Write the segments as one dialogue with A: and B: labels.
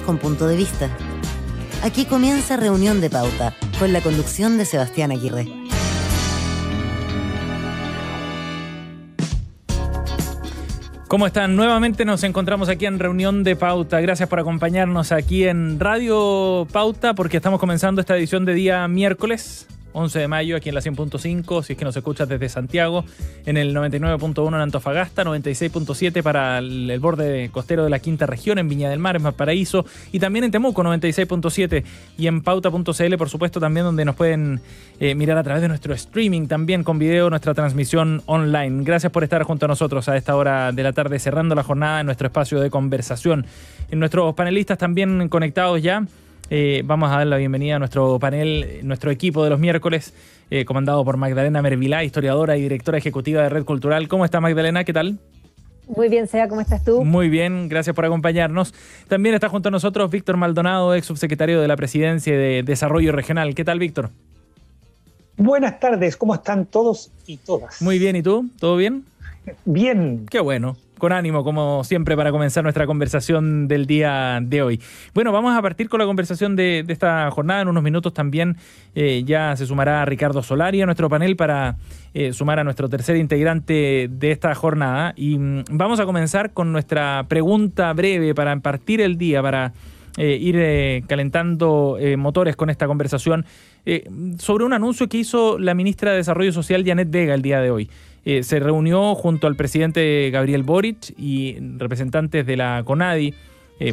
A: con punto de vista. Aquí comienza Reunión de Pauta, con la conducción de Sebastián Aguirre.
B: ¿Cómo están? Nuevamente nos encontramos aquí en Reunión de Pauta. Gracias por acompañarnos aquí en Radio Pauta, porque estamos comenzando esta edición de día miércoles 11 de mayo, aquí en la 100.5, si es que nos escuchas desde Santiago, en el 99.1 en Antofagasta, 96.7 para el borde costero de la Quinta Región, en Viña del Mar, en Valparaíso, y también en Temuco, 96.7, y en pauta.cl, por supuesto, también donde nos pueden mirar a través de nuestro streaming, también con video, nuestra transmisión online. Gracias por estar junto a nosotros a esta hora de la tarde, cerrando la jornada en nuestro espacio de conversación. En nuestros panelistas también conectados ya. Vamos a dar la bienvenida a nuestro panel, nuestro equipo de los miércoles, comandado por Magdalena Mervilá, historiadora y directora ejecutiva de Red Cultural. ¿Cómo está, Magdalena? ¿Qué tal?
C: Muy bien, Sea, ¿cómo estás tú?
B: Muy bien, gracias por acompañarnos. También está junto a nosotros Víctor Maldonado, ex subsecretario de la Presidencia de Desarrollo Regional. ¿Qué tal, Víctor?
D: Buenas tardes, ¿cómo están todos y todas?
B: Muy bien, ¿y tú? ¿Todo bien?
D: Bien.
B: Qué bueno. Con ánimo, como siempre, para comenzar nuestra conversación del día de hoy. Bueno, vamos a partir con la conversación de esta jornada. En unos minutos también ya se sumará Ricardo Solari a nuestro panel para sumar a nuestro tercer integrante de esta jornada. Y vamos a comenzar con nuestra pregunta breve para partir el día, para ir calentando motores con esta conversación sobre un anuncio que hizo la ministra de Desarrollo Social, Janet Vega, el día de hoy. Se reunió junto al presidente Gabriel Boric y representantes de la CONADI.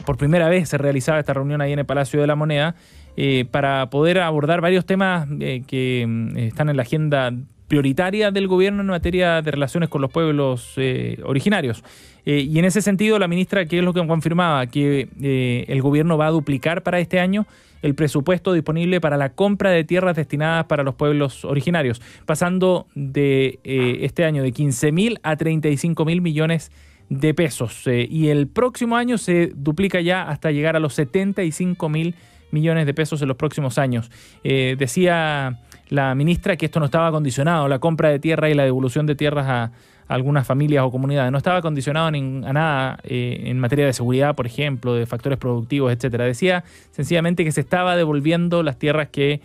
B: Por primera vez se realizaba esta reunión ahí en el Palacio de la Moneda para poder abordar varios temas que están en la agenda prioritaria del gobierno en materia de relaciones con los pueblos originarios. Y en ese sentido, la ministra, ¿qué es lo que confirmaba? Que el gobierno va a duplicar para este año el presupuesto disponible para la compra de tierras destinadas para los pueblos originarios, pasando de este año de 15.000 a 35.000 millones de pesos. Y el próximo año se duplica ya hasta llegar a los 75.000 millones de pesos en los próximos años. Decía la ministra que esto no estaba condicionado, la compra de tierra y la devolución de tierras a algunas familias o comunidades, no estaba condicionado a nada en materia de seguridad, por ejemplo, de factores productivos, etcétera. Decía sencillamente que se estaba devolviendo las tierras que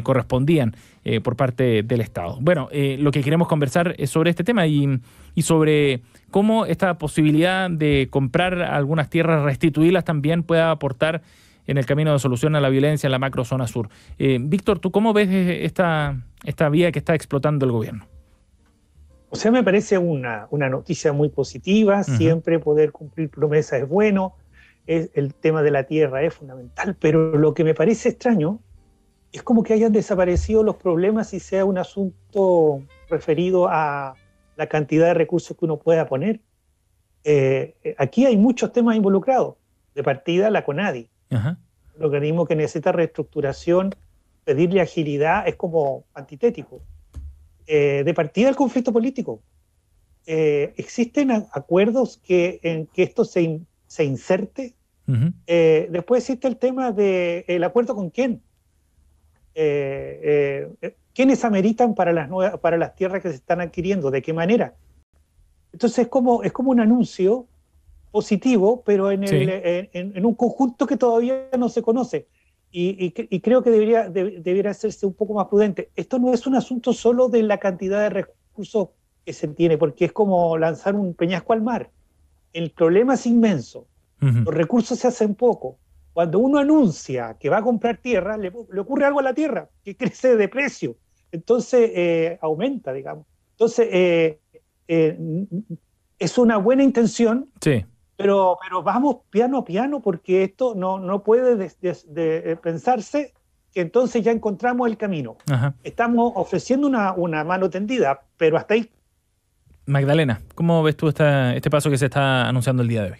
B: correspondían por parte del Estado. Bueno, lo que queremos conversar es sobre este tema y sobre cómo esta posibilidad de comprar algunas tierras, restituirlas también, pueda aportar en el camino de solución a la violencia en la macrozona sur. Víctor, ¿tú cómo ves esta vía que está explotando el gobierno?
D: O sea, me parece una noticia muy positiva. Siempre poder cumplir promesas es bueno. El tema de la tierra es fundamental, pero lo que me parece extraño es como que hayan desaparecido los problemas y sea un asunto referido a la cantidad de recursos que uno pueda poner. Aquí hay muchos temas involucrados. De partida, la CONADI. Un organismo que necesita reestructuración, pedirle agilidad es como antitético. De partida, el conflicto político. Existen acuerdos en que esto se inserte. Después existe el tema del acuerdo con quién. ¿Quiénes ameritan para las tierras que se están adquiriendo? ¿De qué manera? Entonces es como un anuncio positivo, pero en un conjunto que todavía no se conoce. Y creo que debería hacerse un poco más prudente. Esto no es un asunto solo de la cantidad de recursos que se tiene, porque es como lanzar un peñasco al mar. El problema es inmenso. Los recursos se hacen poco. Cuando uno anuncia que va a comprar tierra, le ocurre algo a la tierra, que crece de precio. Entonces aumenta, digamos. Entonces es una buena intención. Sí. Pero vamos piano a piano, porque esto no puede pensarse que entonces ya encontramos el camino. Estamos ofreciendo una mano tendida, pero hasta ahí.
B: Magdalena, ¿cómo ves tú este paso que se está anunciando el día de hoy?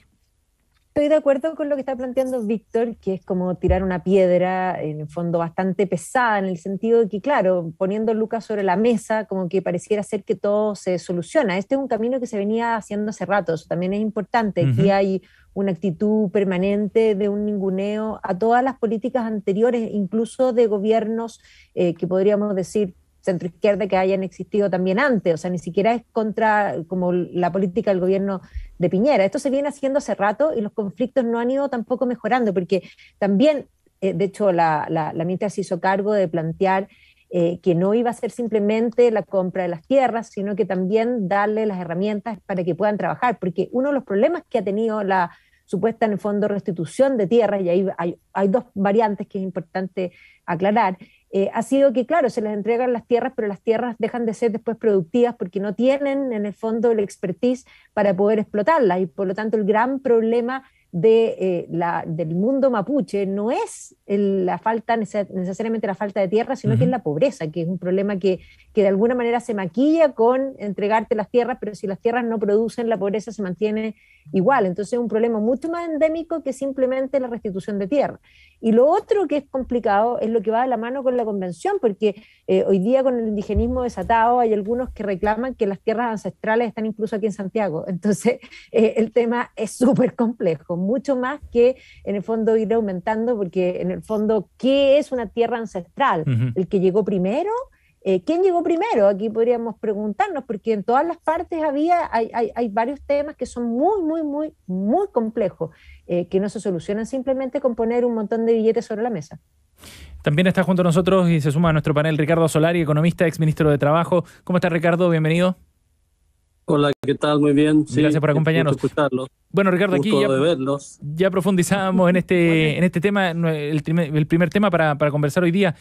C: Estoy de acuerdo con lo que está planteando Víctor, que es como tirar una piedra, en el fondo bastante pesada, en el sentido de que, claro, poniendo lucas sobre la mesa, como que pareciera ser que todo se soluciona. Este es un camino que se venía haciendo hace rato, eso también es importante. Aquí hay una actitud permanente de un ninguneo a todas las políticas anteriores, incluso de gobiernos que podríamos decir centroizquierda que hayan existido también antes, o sea, ni siquiera es contra como la política del gobierno de Piñera. Esto se viene haciendo hace rato y los conflictos no han ido tampoco mejorando, porque también, de hecho, la ministra se hizo cargo de plantear que no iba a ser simplemente la compra de las tierras, sino que también darle las herramientas para que puedan trabajar, porque uno de los problemas que ha tenido la supuesta, en el fondo, restitución de tierras, y ahí hay dos variantes que es importante aclarar, ha sido que, claro, se les entregan las tierras, pero las tierras dejan de ser después productivas porque no tienen, en el fondo, el expertise para poder explotarlas, y por lo tanto el gran problema del mundo mapuche no es necesariamente la falta de tierra, sino que es la pobreza, que es un problema que de alguna manera se maquilla con entregarte las tierras, pero si las tierras no producen, la pobreza se mantiene igual. Entonces es un problema mucho más endémico que simplemente la restitución de tierra. Y lo otro que es complicado es lo que va de la mano con la convención, porque hoy día con el indigenismo desatado hay algunos que reclaman que las tierras ancestrales están incluso aquí en Santiago. Entonces el tema es súper complejo, mucho más que en el fondo ir aumentando, porque en el fondo, ¿qué es una tierra ancestral? ¿El que llegó primero? ¿Quién llegó primero? Aquí podríamos preguntarnos, porque en todas las partes hay varios temas que son muy, muy, muy, muy complejos, que no se solucionan simplemente con poner un montón de billetes sobre la mesa.
B: También está junto a nosotros y se suma a nuestro panel Ricardo Solari, economista, exministro de Trabajo. ¿Cómo está, Ricardo? Bienvenido.
E: Hola, ¿qué tal? Muy bien.
B: Sí, gracias por acompañarnos. Bueno, Ricardo, aquí ya profundizamos en este tema, el primer tema para conversar hoy día,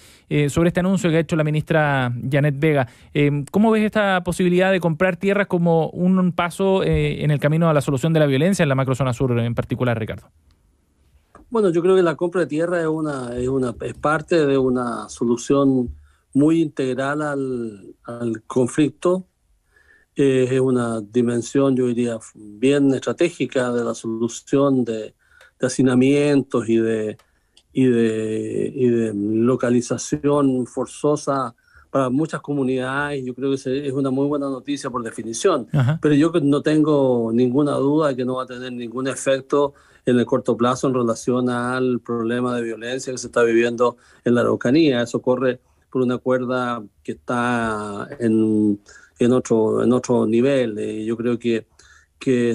B: sobre este anuncio que ha hecho la ministra Janet Vega. ¿Cómo ves esta posibilidad de comprar tierras como un paso en el camino a la solución de la violencia en la macrozona sur en particular, Ricardo?
E: Bueno, yo creo que la compra de tierra es parte de una solución muy integral al conflicto. Es una dimensión, yo diría, bien estratégica de la solución de hacinamientos y de localización forzosa para muchas comunidades. Yo creo que es una muy buena noticia por definición. Ajá. Pero yo no tengo ninguna duda de que no va a tener ningún efecto en el corto plazo en relación al problema de violencia que se está viviendo en la Araucanía. Eso corre por una cuerda que está en otro nivel. Yo creo que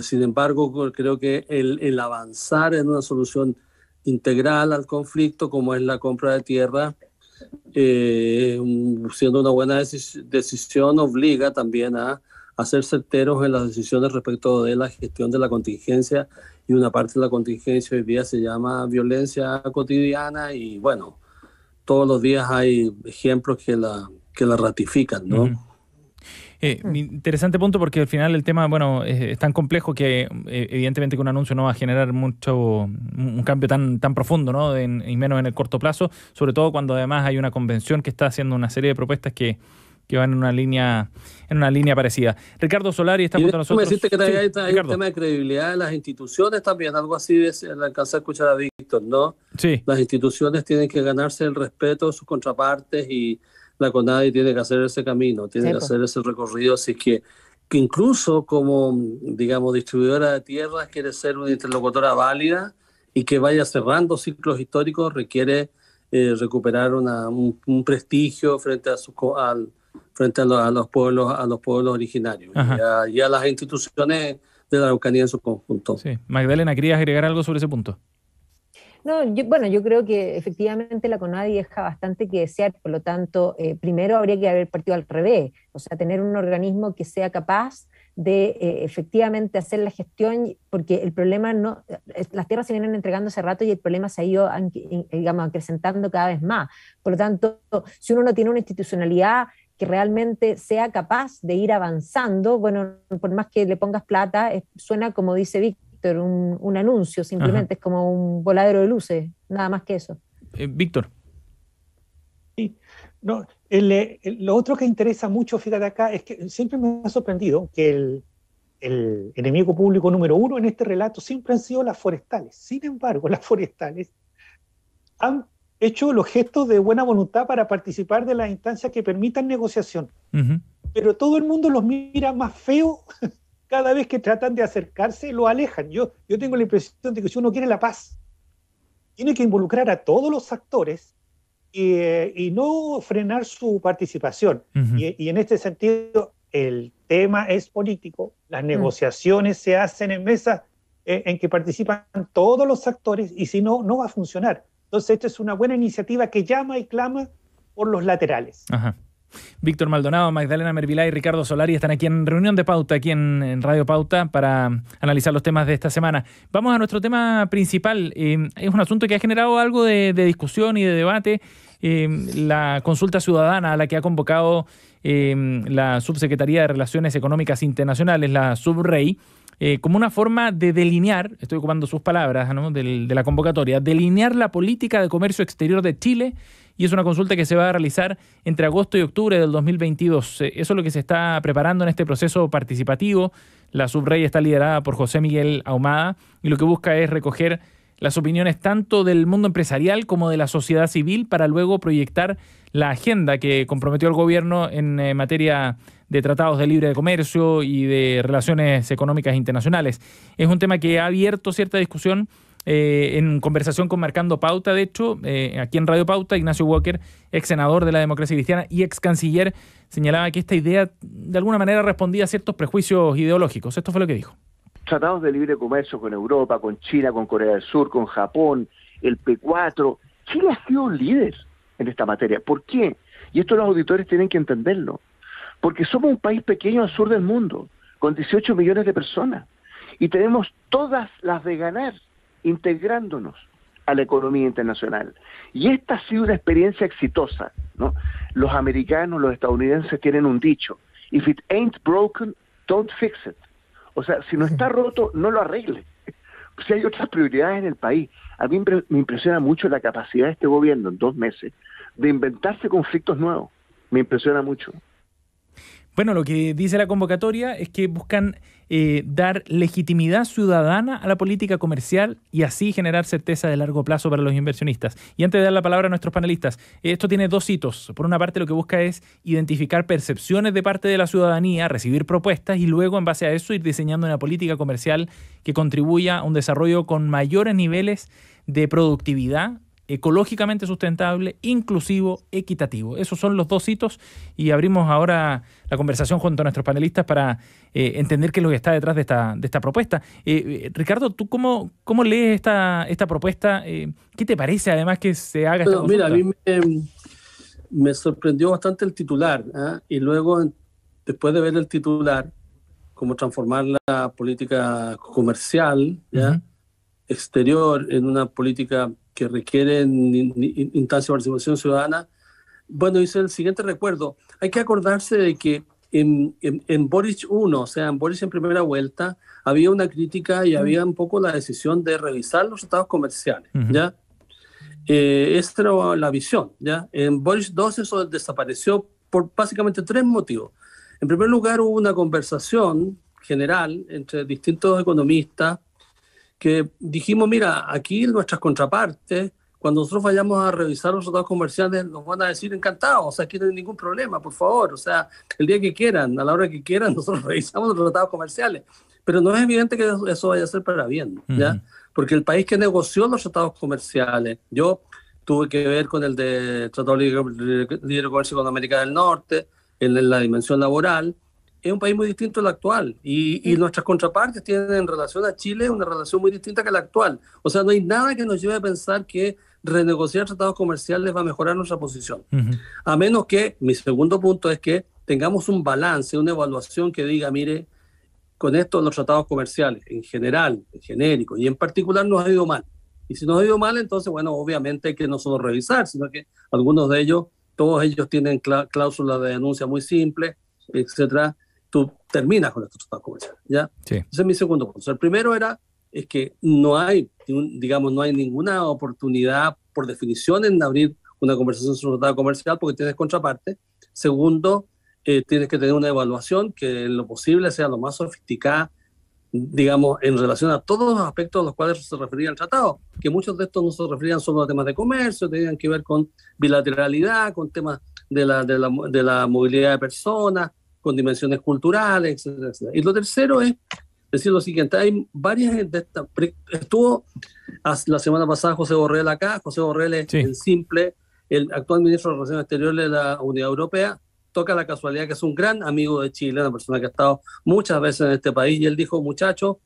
E: sin embargo, creo que el avanzar en una solución integral al conflicto, como es la compra de tierra, siendo una buena decisión, obliga también a ser certeros en las decisiones respecto de la gestión de la contingencia, y una parte de la contingencia hoy día se llama violencia cotidiana, y bueno, todos los días hay ejemplos que la ratifican, ¿no?
B: Interesante punto, porque al final el tema, bueno, es tan complejo que evidentemente que un anuncio no va a generar un cambio tan profundo, ¿no? Y menos en el corto plazo, sobre todo cuando además hay una convención que está haciendo una serie de propuestas que van en una línea parecida. Ricardo Solari está junto a nosotros.
E: Me que hay un tema de credibilidad de las instituciones también, algo así le alcancé a escuchar a Víctor, ¿no?
B: Sí.
E: Las instituciones tienen que ganarse el respeto de sus contrapartes, y la CONADI tiene que hacer ese camino, tiene que hacer ese recorrido, así que incluso como, digamos, distribuidora de tierras quiere ser una interlocutora válida y que vaya cerrando ciclos históricos, requiere recuperar un prestigio frente a los pueblos originarios y a las instituciones de la Araucanía en su conjunto.
B: Sí. Magdalena, ¿querías agregar algo sobre ese punto?
C: No, yo creo que efectivamente la CONADI deja bastante que desear, por lo tanto, primero habría que haber partido al revés, o sea, tener un organismo que sea capaz de efectivamente hacer la gestión, porque el problema las tierras se vienen entregando hace rato y el problema se ha ido, digamos, acrecentando cada vez más. Por lo tanto, si uno no tiene una institucionalidad que realmente sea capaz de ir avanzando, bueno, por más que le pongas plata, suena como dice Víctor, un anuncio, simplemente. Ajá. Es como un voladero de luces, nada más que eso.
B: Víctor.
D: Sí, no, lo otro que interesa mucho, fíjate acá, es que siempre me ha sorprendido que el enemigo público número uno en este relato siempre han sido las forestales. Sin embargo, las forestales han hecho los gestos de buena voluntad para participar de las instancias que permitan negociación. Uh-huh. Pero todo el mundo los mira más feo. Cada vez que tratan de acercarse, lo alejan. Yo tengo la impresión de que si uno quiere la paz, tiene que involucrar a todos los actores y no frenar su participación.
B: Uh-huh.
D: Y en este sentido, el tema es político, las negociaciones se hacen en mesas en que participan todos los actores, y si no, no va a funcionar. Entonces, esta es una buena iniciativa que llama y clama por los laterales.
B: Ajá. Víctor Maldonado, Magdalena Mervilá y Ricardo Solari están aquí en Reunión de Pauta, aquí en Radio Pauta, para analizar los temas de esta semana. Vamos a nuestro tema principal. Es un asunto que ha generado algo de discusión y de debate. La consulta ciudadana a la que ha convocado la Subsecretaría de Relaciones Económicas Internacionales, la SUBREI, como una forma de delinear, estoy ocupando sus palabras, ¿no?, de la convocatoria, delinear la política de comercio exterior de Chile, y es una consulta que se va a realizar entre agosto y octubre del 2022. Eso es lo que se está preparando en este proceso participativo. La SUBREI está liderada por José Miguel Ahumada y lo que busca es recoger las opiniones tanto del mundo empresarial como de la sociedad civil para luego proyectar la agenda que comprometió el gobierno en materia de tratados de libre comercio y de relaciones económicas internacionales. Es un tema que ha abierto cierta discusión en conversación con Marcando Pauta, de hecho, aquí en Radio Pauta, Ignacio Walker, ex senador de la Democracia Cristiana y ex canciller, señalaba que esta idea de alguna manera respondía a ciertos prejuicios ideológicos. Esto fue lo que dijo.
F: Tratados de libre comercio con Europa, con China, con Corea del Sur, con Japón, el P4. Chile ha sido un líder en esta materia. ¿Por qué? Y esto los auditores tienen que entenderlo. Porque somos un país pequeño al sur del mundo, con 18 millones de personas. Y tenemos todas las de ganar integrándonos a la economía internacional. Y esta ha sido una experiencia exitosa, ¿no? Los americanos, los estadounidenses tienen un dicho: if it ain't broken, don't fix it. O sea, si no está roto, no lo arregle. Si hay otras prioridades en el país. A mí me impresiona mucho la capacidad de este gobierno en 2 meses de inventarse conflictos nuevos. Me impresiona mucho.
B: Bueno, lo que dice la convocatoria es que buscan dar legitimidad ciudadana a la política comercial y así generar certeza de largo plazo para los inversionistas. Y antes de dar la palabra a nuestros panelistas, esto tiene 2 hitos. Por una parte, lo que busca es identificar percepciones de parte de la ciudadanía, recibir propuestas y luego, en base a eso, ir diseñando una política comercial que contribuya a un desarrollo con mayores niveles de productividad, ecológicamente sustentable, inclusivo, equitativo. Esos son los 2 hitos y abrimos ahora la conversación junto a nuestros panelistas para entender qué es lo que está detrás de esta propuesta. Ricardo, ¿tú cómo lees esta propuesta? ¿Qué te parece además que se haga esta consulta?
E: Mira, a mí me sorprendió bastante el titular, y luego, después de ver el titular, cómo transformar la política comercial, ¿ya?, exterior en una política que requiere instancia de participación ciudadana. Bueno, hice el siguiente recuerdo. Hay que acordarse de que en Boric 1, o sea, en Boric en primera vuelta, había una crítica y había un poco la decisión de revisar los tratados comerciales, ¿ya? Esta era la visión, ¿ya? En Boric 2 eso desapareció por básicamente 3 motivos. En primer lugar, hubo una conversación general entre distintos economistas que dijimos, mira, aquí nuestras contrapartes, cuando nosotros vayamos a revisar los tratados comerciales, nos van a decir encantados, o sea, aquí no hay ningún problema, por favor, o sea, el día que quieran, a la hora que quieran, nosotros revisamos los tratados comerciales. Pero no es evidente que eso vaya a ser para bien, ¿ya? Porque el país que negoció los tratados comerciales, yo tuve que ver con el de Tratado de Libre Comercio con América del Norte, en la dimensión laboral, es un país muy distinto al actual y nuestras contrapartes tienen en relación a Chile una relación muy distinta que la actual. O sea, no hay nada que nos lleve a pensar que renegociar tratados comerciales va a mejorar nuestra posición. A menos que, mi segundo punto es que tengamos un balance, una evaluación que diga, mire, con esto los tratados comerciales en general, en genérico y en particular nos ha ido mal. Y si nos ha ido mal, entonces, bueno, obviamente hay que no solo revisar, sino que algunos de ellos, todos ellos tienen cláusulas de denuncia muy simples, etcétera. Tú terminas con estos tratados comerciales, ¿ya? Sí. Ese es mi segundo punto. El primero es que no hay ninguna oportunidad, por definición, en abrir una conversación sobre un tratado comercial porque tienes contraparte. Segundo, tienes que tener una evaluación que en lo posible sea lo más sofisticada, digamos, en relación a todos los aspectos a los cuales se refería el tratado, que muchos de estos no se referían solo a temas de comercio, tenían que ver con bilateralidad, con temas de la movilidad de personas, con dimensiones culturales, etcétera, etcétera. Y lo tercero es decir lo siguiente, hay varias de estas, estuvo la semana pasada José Borrell acá, José Borrell es en simple el actual ministro de Relaciones Exteriores de la Unidad Europea, toca la casualidad que es un gran amigo de Chile, una persona que ha estado muchas veces en este país, y él dijo, muchachos,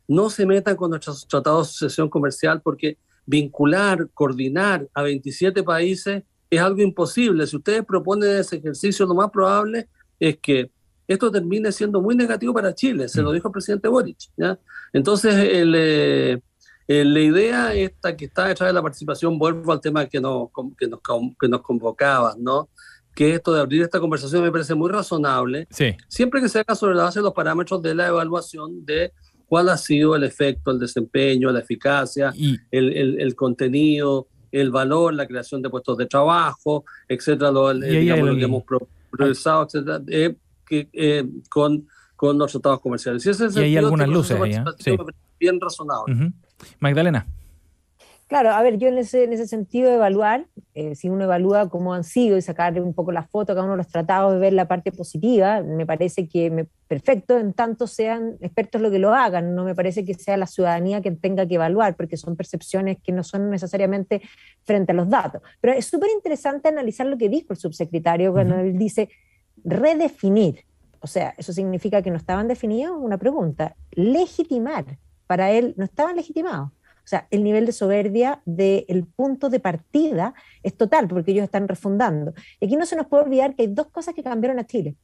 E: no se metan con nuestros tratados de asociación comercial porque vincular, coordinar a 27 países es algo imposible. Si ustedes proponen ese ejercicio, lo más probable es que esto termine siendo muy negativo para Chile, se lo dijo el presidente Boric, ¿ya? Entonces, la idea esta que está detrás de la participación, vuelvo al tema que nos convocabas, ¿no? Que esto de abrir esta conversación me parece muy razonable,
B: sí,
E: siempre que se haga sobre la base de los parámetros de la evaluación de cuál ha sido el efecto, el desempeño, la eficacia, el contenido, el valor, la creación de puestos de trabajo, etcétera, lo que hemos progresado, etcétera, con los tratados comerciales. Y ese
B: hay algunas luces ahí, sí.
E: Bien razonable.
B: Uh-huh. Magdalena.
C: Claro, a ver, yo en ese sentido de evaluar, si uno evalúa cómo han sido y sacarle un poco la foto a cada uno de los tratados y ver la parte positiva, me parece que perfecto, en tanto sean expertos lo que lo hagan, no me parece que sea la ciudadanía quien tenga que evaluar, porque son percepciones que no son necesariamente frente a los datos. Pero es súper interesante analizar lo que dijo el subsecretario cuando él dice redefinir, o sea, eso significa que no estaban definidos, una pregunta, legitimar, para él no estaban legitimados. O sea, el nivel de soberbia del punto de partida es total, porque ellos están refundando. Y aquí no se nos puede olvidar que hay dos cosas que cambiaron a Chile.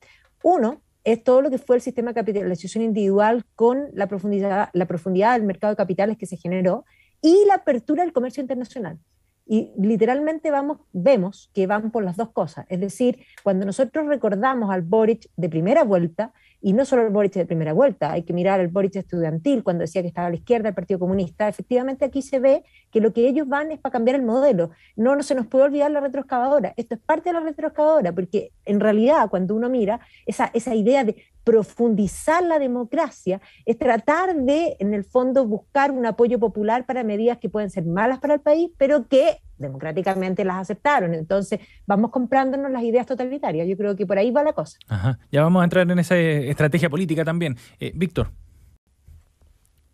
C: Uno es todo lo que fue el sistema de capitalización individual con la profundidad del mercado de capitales que se generó y la apertura del comercio internacional. Y literalmente vemos que van por las dos cosas. Es decir, cuando nosotros recordamos al Boric de primera vuelta, y no solo el Boric de primera vuelta, hay que mirar el Boric estudiantil, cuando decía que estaba a la izquierda del Partido Comunista, efectivamente aquí se ve que lo que ellos van es para cambiar el modelo. No se nos puede olvidar la retroexcavadora. Esto es parte de la retroexcavadora, porque en realidad cuando uno mira esa idea de profundizar la democracia, es tratar de, en el fondo, buscar un apoyo popular para medidas que pueden ser malas para el país, pero que democráticamente las aceptaron. Entonces, vamos comprándonos las ideas totalitarias. Yo creo que por ahí va la cosa.
B: Ajá. Ya vamos a entrar en esa estrategia política también. Víctor.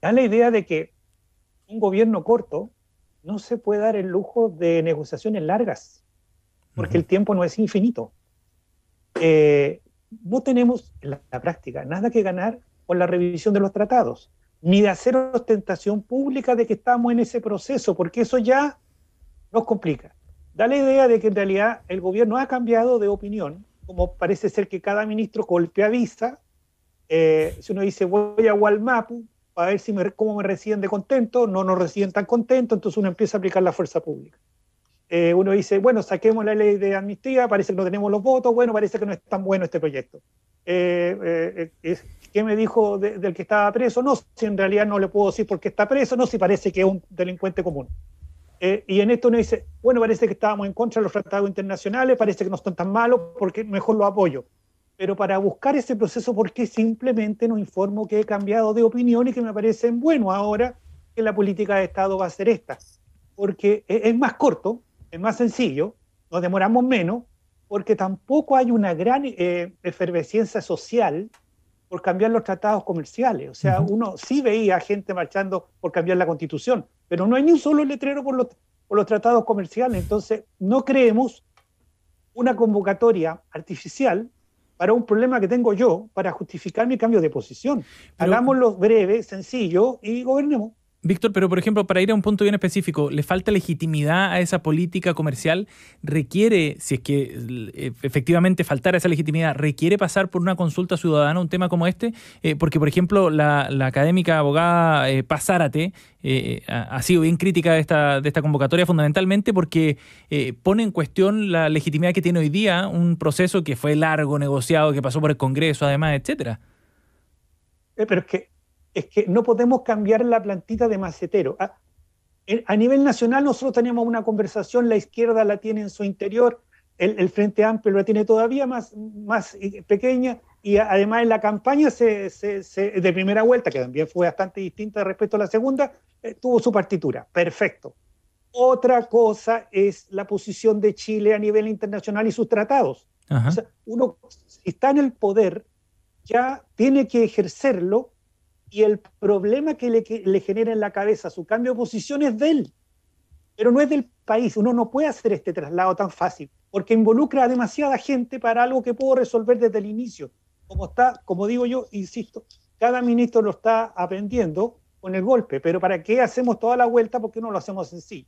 D: Da la idea de que un gobierno corto no se puede dar el lujo de negociaciones largas, porque el tiempo no es infinito. No tenemos en la práctica nada que ganar con la revisión de los tratados, ni de hacer ostentación pública de que estamos en ese proceso, porque eso ya nos complica. Da la idea de que en realidad el gobierno ha cambiado de opinión, como parece ser que cada ministro golpea visa. Si uno dice voy a Gualmapu para ver cómo me reciben de contento, no nos reciben tan contento, entonces uno empieza a aplicar la fuerza pública. Uno dice, bueno, saquemos la ley de amnistía, parece que no tenemos los votos, bueno, parece que no es tan bueno este proyecto. ¿Qué me dijo del que estaba preso? No, si en realidad no le puedo decir por qué está preso, no, si parece que es un delincuente común. Y en esto uno dice, bueno, parece que estábamos en contra de los tratados internacionales, parece que no están tan malos, porque mejor lo apoyo. Pero para buscar ese proceso, ¿por qué simplemente no informo que he cambiado de opinión y que me parecen buenos ahora que la política de Estado va a ser esta? Porque es más corto, es más sencillo, nos demoramos menos, porque tampoco hay una gran efervescencia social por cambiar los tratados comerciales. O sea, uno sí veía gente marchando por cambiar la Constitución, pero no hay ni un solo letrero por los tratados comerciales. Entonces, no creemos una convocatoria artificial para un problema que tengo yo para justificar mi cambio de posición. Hagámoslo breve, sencillo y gobernemos.
B: Víctor, pero por ejemplo, para ir a un punto bien específico, ¿le falta legitimidad a esa política comercial? ¿Requiere, si es que efectivamente faltara esa legitimidad, requiere pasar por una consulta ciudadana un tema como este? Porque, por ejemplo, la académica abogada Paz Zárate ha sido bien crítica de esta convocatoria, fundamentalmente porque pone en cuestión la legitimidad que tiene hoy día un proceso que fue largo, negociado, que pasó por el Congreso, además, etcétera.
D: Pero es que no podemos cambiar la plantita de macetero. A nivel nacional nosotros teníamos una conversación, la izquierda la tiene en su interior, el Frente Amplio la tiene todavía más pequeña, y además en la campaña de primera vuelta, que también fue bastante distinta respecto a la segunda, tuvo su partitura. Perfecto. Otra cosa es la posición de Chile a nivel internacional y sus tratados. O sea, uno, si está en el poder, ya tiene que ejercerlo, y el problema que le genera en la cabeza su cambio de posición es de él. pero no es del país. Uno no puede hacer este traslado tan fácil, porque involucra a demasiada gente para algo que puedo resolver desde el inicio. Como digo yo, insisto, cada ministro lo está aprendiendo con el golpe, pero ¿para qué hacemos toda la vuelta? ¿Por qué no lo hacemos en sí?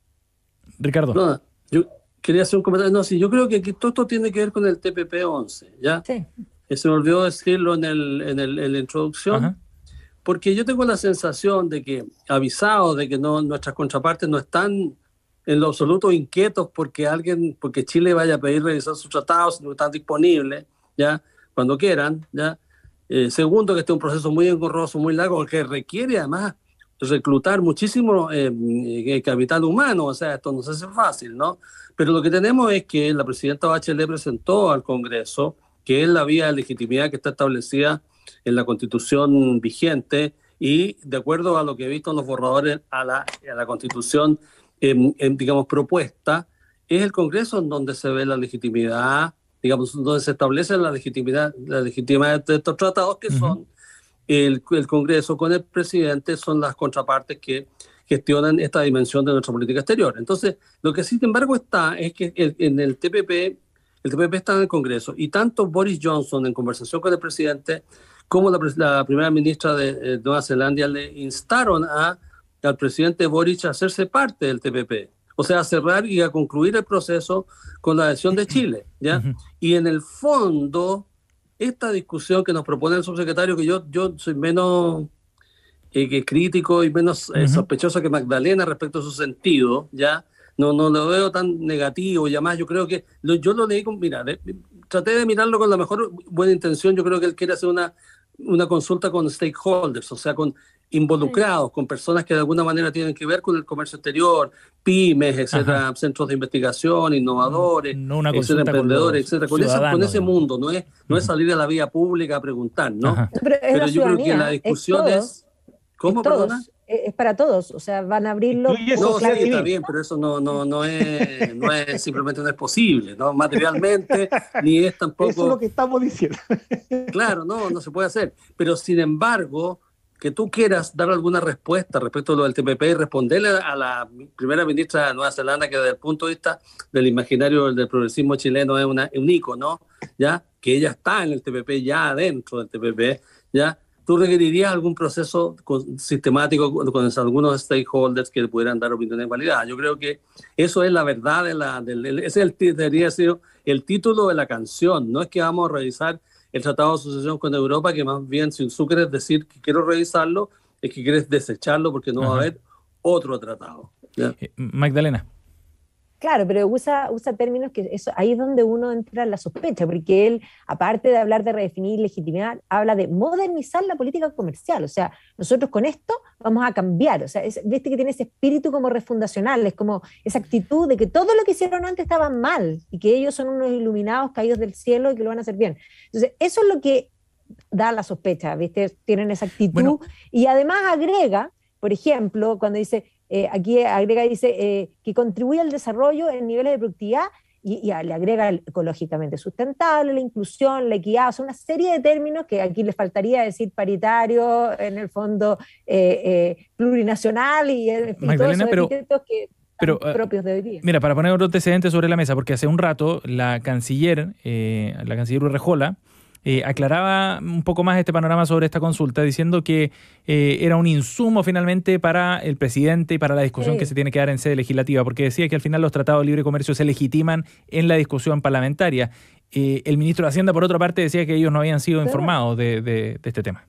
B: Ricardo.
E: No, yo quería hacer un comentario. No, sí, yo creo que todo esto tiene que ver con el TPP-11, ¿ya?
C: Sí.
E: Se me olvidó decirlo en la introducción. Ajá. Porque yo tengo la sensación de que, avisados de que nuestras contrapartes no están en lo absoluto inquietos porque Chile vaya a pedir revisar sus tratados, no están disponibles, ¿ya? Cuando quieran, ¿ya? Segundo, que este es un proceso muy engorroso, muy largo, que requiere además reclutar muchísimo capital humano, o sea, esto no se hace fácil, ¿no? Pero lo que tenemos es que la presidenta Bachelet presentó al Congreso que es la vía de legitimidad que está establecida en la Constitución vigente y de acuerdo a lo que he visto en los borradores a la Constitución, digamos, propuesta, es el Congreso en donde se ve la legitimidad, digamos, donde se establece la legitimidad de estos tratados que son el Congreso con el presidente, son las contrapartes que gestionan esta dimensión de nuestra política exterior. Entonces, lo que sin embargo es que en el TPP está en el Congreso y tanto Boris Johnson en conversación con el presidente como la primera ministra de Nueva Zelanda le instaron al presidente Boric a hacerse parte del TPP, o sea, a cerrar y a concluir el proceso con la adhesión de Chile, ¿ya? Y en el fondo, esta discusión que nos propone el subsecretario, que yo soy menos crítico y menos sospechoso que Magdalena respecto a su sentido, ¿ya? No lo veo tan negativo y además yo creo que yo lo leí traté de mirarlo con la mejor buena intención. Yo creo que él quiere hacer una consulta con stakeholders, o sea, con involucrados, con personas que de alguna manera tienen que ver con el comercio exterior, pymes, etcétera, centros de investigación, innovadores, etcétera, emprendedores, etcétera, con ese mundo, no es salir a la vía pública a preguntar, ¿no? Pero yo creo que la discusión es ¿cómo, perdona?
C: Es para todos, o sea, van a abrirlo.
E: No, sí, está bien, pero eso no es simplemente no es posible, ¿no? Materialmente, ni es tampoco.
D: Eso es lo que estamos diciendo.
E: Claro, no se puede hacer. Pero sin embargo, que tú quieras dar alguna respuesta respecto a lo del TPP y responderle a la primera ministra de Nueva Zelanda, que desde el punto de vista del imaginario del progresismo chileno es un ícono, ¿ya? Que ella está en el TPP, ya adentro del TPP, ¿ya? ¿Tú requerirías algún proceso sistemático con algunos stakeholders que pudieran dar opiniones validadas? Yo creo que eso es la verdad, ese debería ser el título de la canción. No es que vamos a revisar el Tratado de Asociación con Europa, que más bien si tú quieres decir que quiero revisarlo, es que quieres desecharlo porque no va a haber otro tratado.
B: Magdalena.
C: Claro, pero usa términos que ahí es donde uno entra en la sospecha, porque él, aparte de hablar de redefinir legitimidad, habla de modernizar la política comercial. O sea, nosotros con esto vamos a cambiar. O sea, viste que tiene ese espíritu como refundacional, es como esa actitud de que todo lo que hicieron antes estaba mal y que ellos son unos iluminados caídos del cielo y que lo van a hacer bien. Entonces, eso es lo que da la sospecha, ¿viste? Tienen esa actitud. Bueno. Y además agrega, por ejemplo, cuando dice... aquí agrega, dice que contribuye al desarrollo en niveles de productividad y le agrega el ecológicamente sustentable, la inclusión, la equidad, o sea, una serie de términos que aquí les faltaría decir paritario, en el fondo plurinacional y en fin,
B: Magdalena,
C: todos esos epítetos que propios de hoy día.
B: Mira, para poner otro antecedente sobre la mesa, porque hace un rato la canciller Urrejola aclaraba un poco más este panorama sobre esta consulta, diciendo que era un insumo finalmente para el presidente y para la discusión que se tiene que dar en sede legislativa, porque decía que al final los tratados de libre comercio se legitiman en la discusión parlamentaria. El ministro de Hacienda, por otra parte, decía que ellos no habían sido informados de este tema.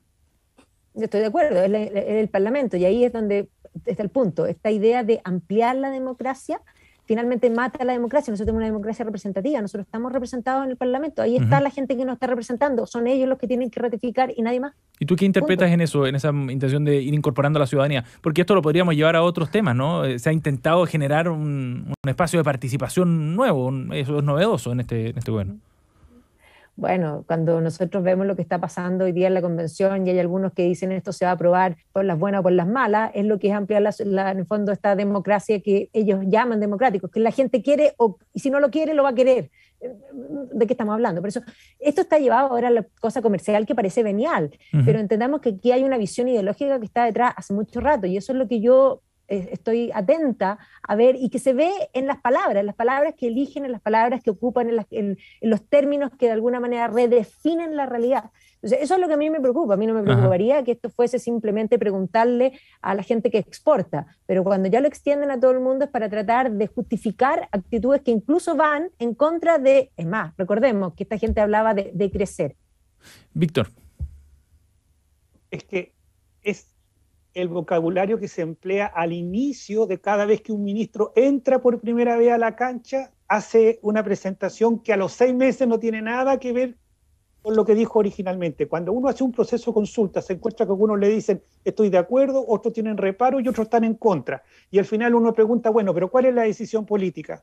C: Yo estoy de acuerdo, es el Parlamento, y ahí es donde está el punto. Esta idea de ampliar la democracia finalmente mata la democracia. Nosotros tenemos una democracia representativa, nosotros estamos representados en el Parlamento, ahí está la gente que nos está representando, son ellos los que tienen que ratificar y nadie más.
B: ¿Y tú qué interpretas en eso, en esa intención de ir incorporando a la ciudadanía? Porque esto lo podríamos llevar a otros temas, ¿no? Se ha intentado generar un espacio de participación nuevo, eso es novedoso en este gobierno.
C: Bueno, cuando nosotros vemos lo que está pasando hoy día en la convención y hay algunos que dicen esto se va a aprobar por las buenas o por las malas, es lo que es ampliar en el fondo esta democracia que ellos llaman democráticos, que la gente quiere y si no lo quiere, lo va a querer. ¿De qué estamos hablando? Por eso, esto está llevado ahora a la cosa comercial que parece venial, pero entendamos que aquí hay una visión ideológica que está detrás hace mucho rato y eso es lo que yo estoy atenta a ver, y que se ve en las palabras que eligen, en las palabras que ocupan, en los términos que de alguna manera redefinen la realidad. Entonces, eso es lo que a mí me preocupa. A mí no me preocuparía que esto fuese simplemente preguntarle a la gente que exporta, pero cuando ya lo extienden a todo el mundo es para tratar de justificar actitudes que incluso van en contra de, es más, recordemos que esta gente hablaba de crecer.
B: Víctor.
D: Es que es el vocabulario que se emplea al inicio de cada vez que un ministro entra por primera vez a la cancha, hace una presentación que a los 6 meses no tiene nada que ver con lo que dijo originalmente. Cuando uno hace un proceso de consulta, se encuentra que algunos le dicen estoy de acuerdo, otros tienen reparo y otros están en contra. Y al final uno pregunta, bueno, pero ¿cuál es la decisión política?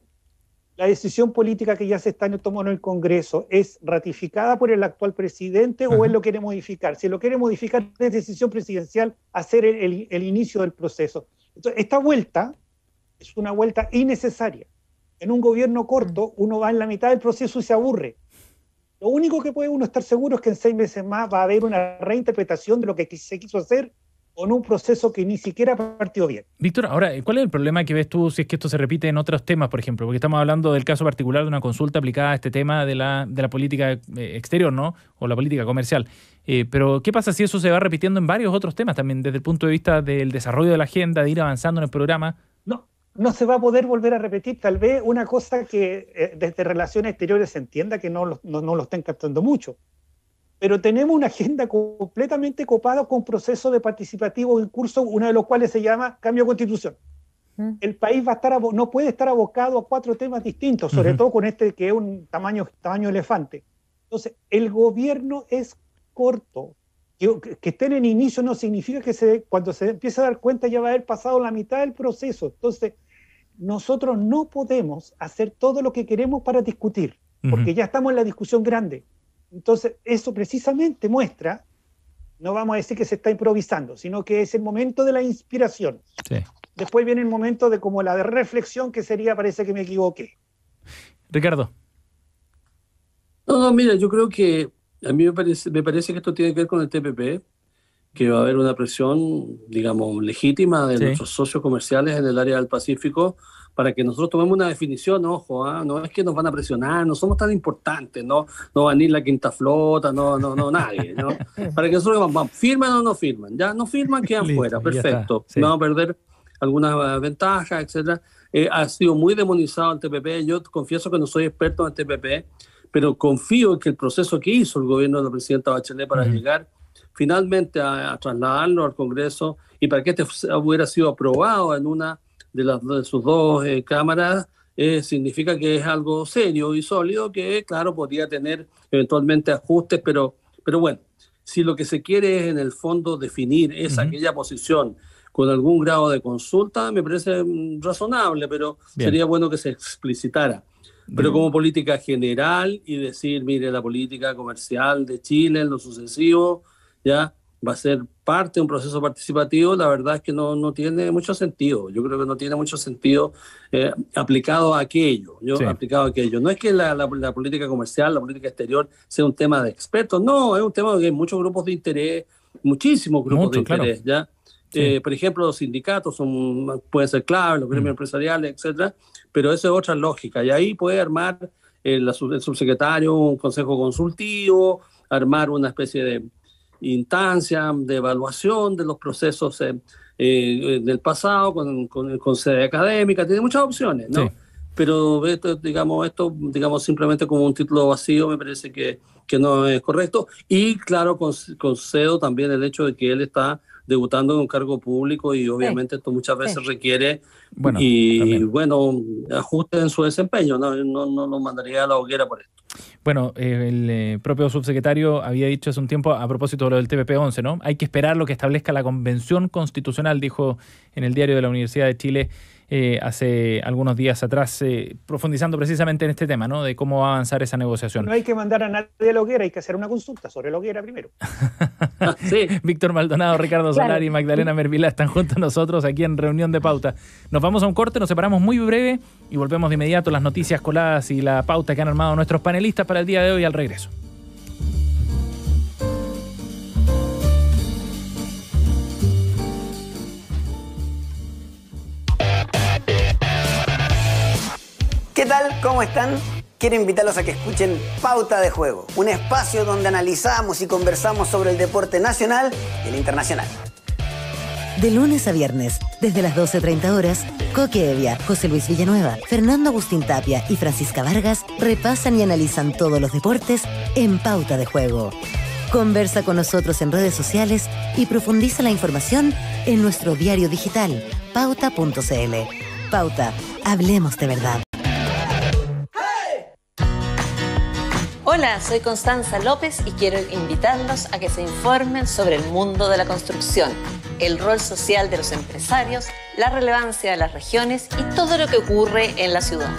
D: La decisión política que ya se está tomando en el Congreso es ratificada por el actual presidente o él lo quiere modificar. Si lo quiere modificar, es decisión presidencial hacer el inicio del proceso. Entonces, esta vuelta es una vuelta innecesaria. En un gobierno corto, uno va en la mitad del proceso y se aburre. Lo único que puede uno estar seguro es que en 6 meses más va a haber una reinterpretación de lo que se quiso hacer con un proceso que ni siquiera partió bien.
B: Víctor, ahora, ¿cuál es el problema que ves tú si es que esto se repite en otros temas, por ejemplo? Porque estamos hablando del caso particular de una consulta aplicada a este tema de la política exterior, ¿no? O la política comercial. Pero, ¿qué pasa si eso se va repitiendo en varios otros temas también, desde el punto de vista del desarrollo de la agenda, de ir avanzando en el programa?
D: No se va a poder volver a repetir. Tal vez una cosa que desde Relaciones Exteriores se entienda que no lo estén captando mucho. Pero tenemos una agenda completamente copada con procesos de participativo en curso, uno de los cuales se llama cambio de constitución. El país no puede estar abocado a 4 temas distintos, sobre todo con este que es un tamaño elefante. Entonces, el gobierno es corto. Que estén en inicio no significa que cuando se empiece a dar cuenta ya va a haber pasado la mitad del proceso. Entonces, nosotros no podemos hacer todo lo que queremos para discutir, porque ya estamos en la discusión grande. Entonces, eso precisamente muestra, no vamos a decir que se está improvisando, sino que es el momento de la inspiración. Sí. Después viene el momento de como la de reflexión, que sería, parece que me equivoqué.
B: Ricardo.
E: No, mira, yo creo que a mí me parece que esto tiene que ver con el TPP, que va a haber una presión, digamos, legítima de nuestros socios comerciales en el área del Pacífico para que nosotros tomemos una definición. Ojo, no es que nos van a presionar, no somos tan importantes, no va a venir la quinta flota, no nadie, ¿no? Para que nosotros vamos, firman o no firman, ya no firman, quedan fuera, perfecto, vamos a perder algunas ventajas, etcétera. Ha sido muy demonizado el TPP, yo confieso que no soy experto en el TPP, pero confío en que el proceso que hizo el gobierno de la presidenta Bachelet para llegar finalmente a trasladarlo al Congreso y para que este hubiera sido aprobado en una de sus 2 cámaras, significa que es algo serio y sólido que, claro, podría tener eventualmente ajustes, pero bueno, si lo que se quiere es en el fondo definir aquella posición con algún grado de consulta, me parece razonable, pero sería bueno que se explicitara. Pero como política general y decir, mire, la política comercial de Chile en lo sucesivo ya va a ser parte de un proceso participativo, la verdad es que no tiene mucho sentido. Yo creo que no tiene mucho sentido aplicado a aquello. No es que la política comercial, la política exterior sea un tema de expertos, no, es un tema de que hay muchos grupos de interés, muchísimos grupos de interés, ¿ya? Por ejemplo, los sindicatos pueden ser claves, los gremios empresariales, etcétera, pero eso es otra lógica. Y ahí puede armar el subsecretario un consejo consultivo, armar una especie de instancia de evaluación de los procesos del pasado con sede académica. Tiene muchas opciones, ¿no? Sí. Pero esto, digamos, simplemente como un título vacío me parece que no es correcto. Y claro, concedo también el hecho de que él está debutando en un cargo público y obviamente esto muchas veces requiere ajustes en su desempeño. No lo mandaría a la hoguera por esto.
B: Bueno, el propio subsecretario había dicho hace un tiempo a propósito de lo del TPP-11, ¿no? Hay que esperar lo que establezca la Convención Constitucional, dijo en el diario de la Universidad de Chile hace algunos días atrás, profundizando precisamente en este tema, ¿no? De cómo va a avanzar esa negociación.
D: No hay que mandar a nadie a la hoguera, hay que hacer una consulta sobre la hoguera primero.
B: Sí. Víctor Maldonado, Ricardo Solari y Magdalena Mervilá están junto a nosotros aquí en Reunión de Pauta. Nos vamos a un corte, nos separamos muy breve y volvemos de inmediato a las noticias coladas y la pauta que han armado nuestros panelistas para el día de hoy al regreso.
G: ¿Qué tal? ¿Cómo están? Quiero invitarlos a que escuchen Pauta de Juego, un espacio donde analizamos y conversamos sobre el deporte nacional y el internacional.
A: De lunes a viernes, desde las 12:30 horas, Coque Evia, José Luis Villanueva, Fernando Agustín Tapia y Francisca Vargas repasan y analizan todos los deportes en Pauta de Juego. Conversa con nosotros en redes sociales y profundiza la información en nuestro diario digital, pauta.cl. Pauta, hablemos de verdad.
H: Hola, soy Constanza López y quiero invitarlos a que se informen sobre el mundo de la construcción, el rol social de los empresarios, la relevancia de las regiones y todo lo que ocurre en la ciudad.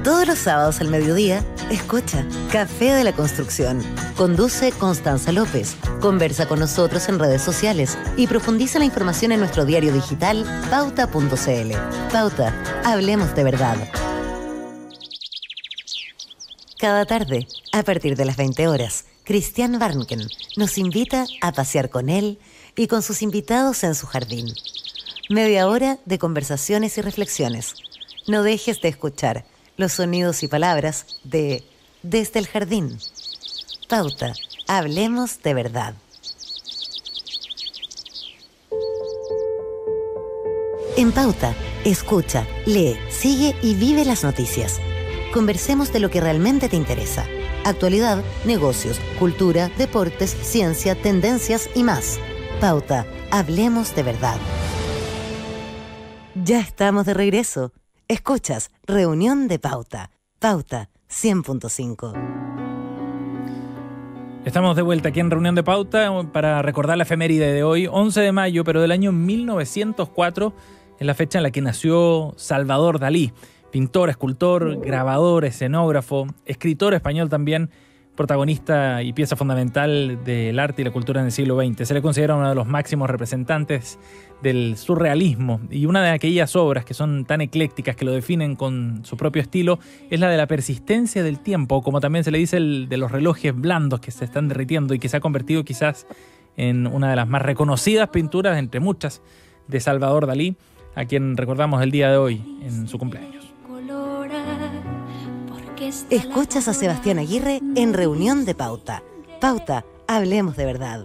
A: Todos los sábados al mediodía, escucha Café de la Construcción. Conduce Constanza López. Conversa con nosotros en redes sociales y profundiza la información en nuestro diario digital, pauta.cl. Pauta, hablemos de verdad. Cada tarde, a partir de las 20 horas, Cristian Barnken nos invita a pasear con él y con sus invitados en su jardín. Media hora de conversaciones y reflexiones. No dejes de escuchar los sonidos y palabras de Desde el Jardín. Pauta, hablemos de verdad. En Pauta, escucha, lee, sigue y vive las noticias. Conversemos de lo que realmente te interesa. Actualidad, negocios, cultura, deportes, ciencia, tendencias y más. Pauta, hablemos de verdad. Ya estamos de regreso. Escuchas Reunión de Pauta. Pauta 100.5.
B: Estamos de vuelta aquí en Reunión de Pauta para recordar la efeméride de hoy, 11 de mayo, pero del año 1904, es la fecha en la que nació Salvador Dalí. Pintor, escultor, grabador, escenógrafo, escritor español también, protagonista y pieza fundamental del arte y la cultura en el siglo XX. Se le considera uno de los máximos representantes del surrealismo, y una de aquellas obras que son tan eclécticas que lo definen con su propio estilo es la de la persistencia del tiempo, como también se le dice el de los relojes blandos que se están derritiendo, y que se ha convertido quizás en una de las más reconocidas pinturas, entre muchas, de Salvador Dalí, a quien recordamos el día de hoy en su cumpleaños.
A: Escuchas a Sebastián Aguirre en Reunión de Pauta. Pauta, hablemos de verdad.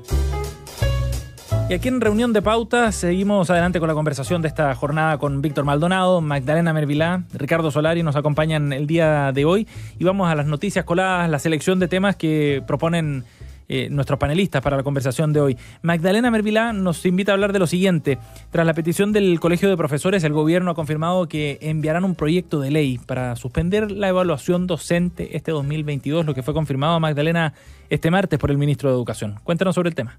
B: Y aquí en Reunión de Pauta seguimos adelante con la conversación de esta jornada con Víctor Maldonado, Magdalena Mervilá, Ricardo Solari nos acompañan el día de hoy, y vamos a las noticias coladas, la selección de temas que proponen nuestros panelistas para la conversación de hoy. Magdalena Mervilá nos invita a hablar de lo siguiente. Tras la petición del Colegio de Profesores, el gobierno ha confirmado que enviarán un proyecto de ley para suspender la evaluación docente este 2022, lo que fue confirmado, Magdalena, este martes por el ministro de Educación. Cuéntanos sobre el tema.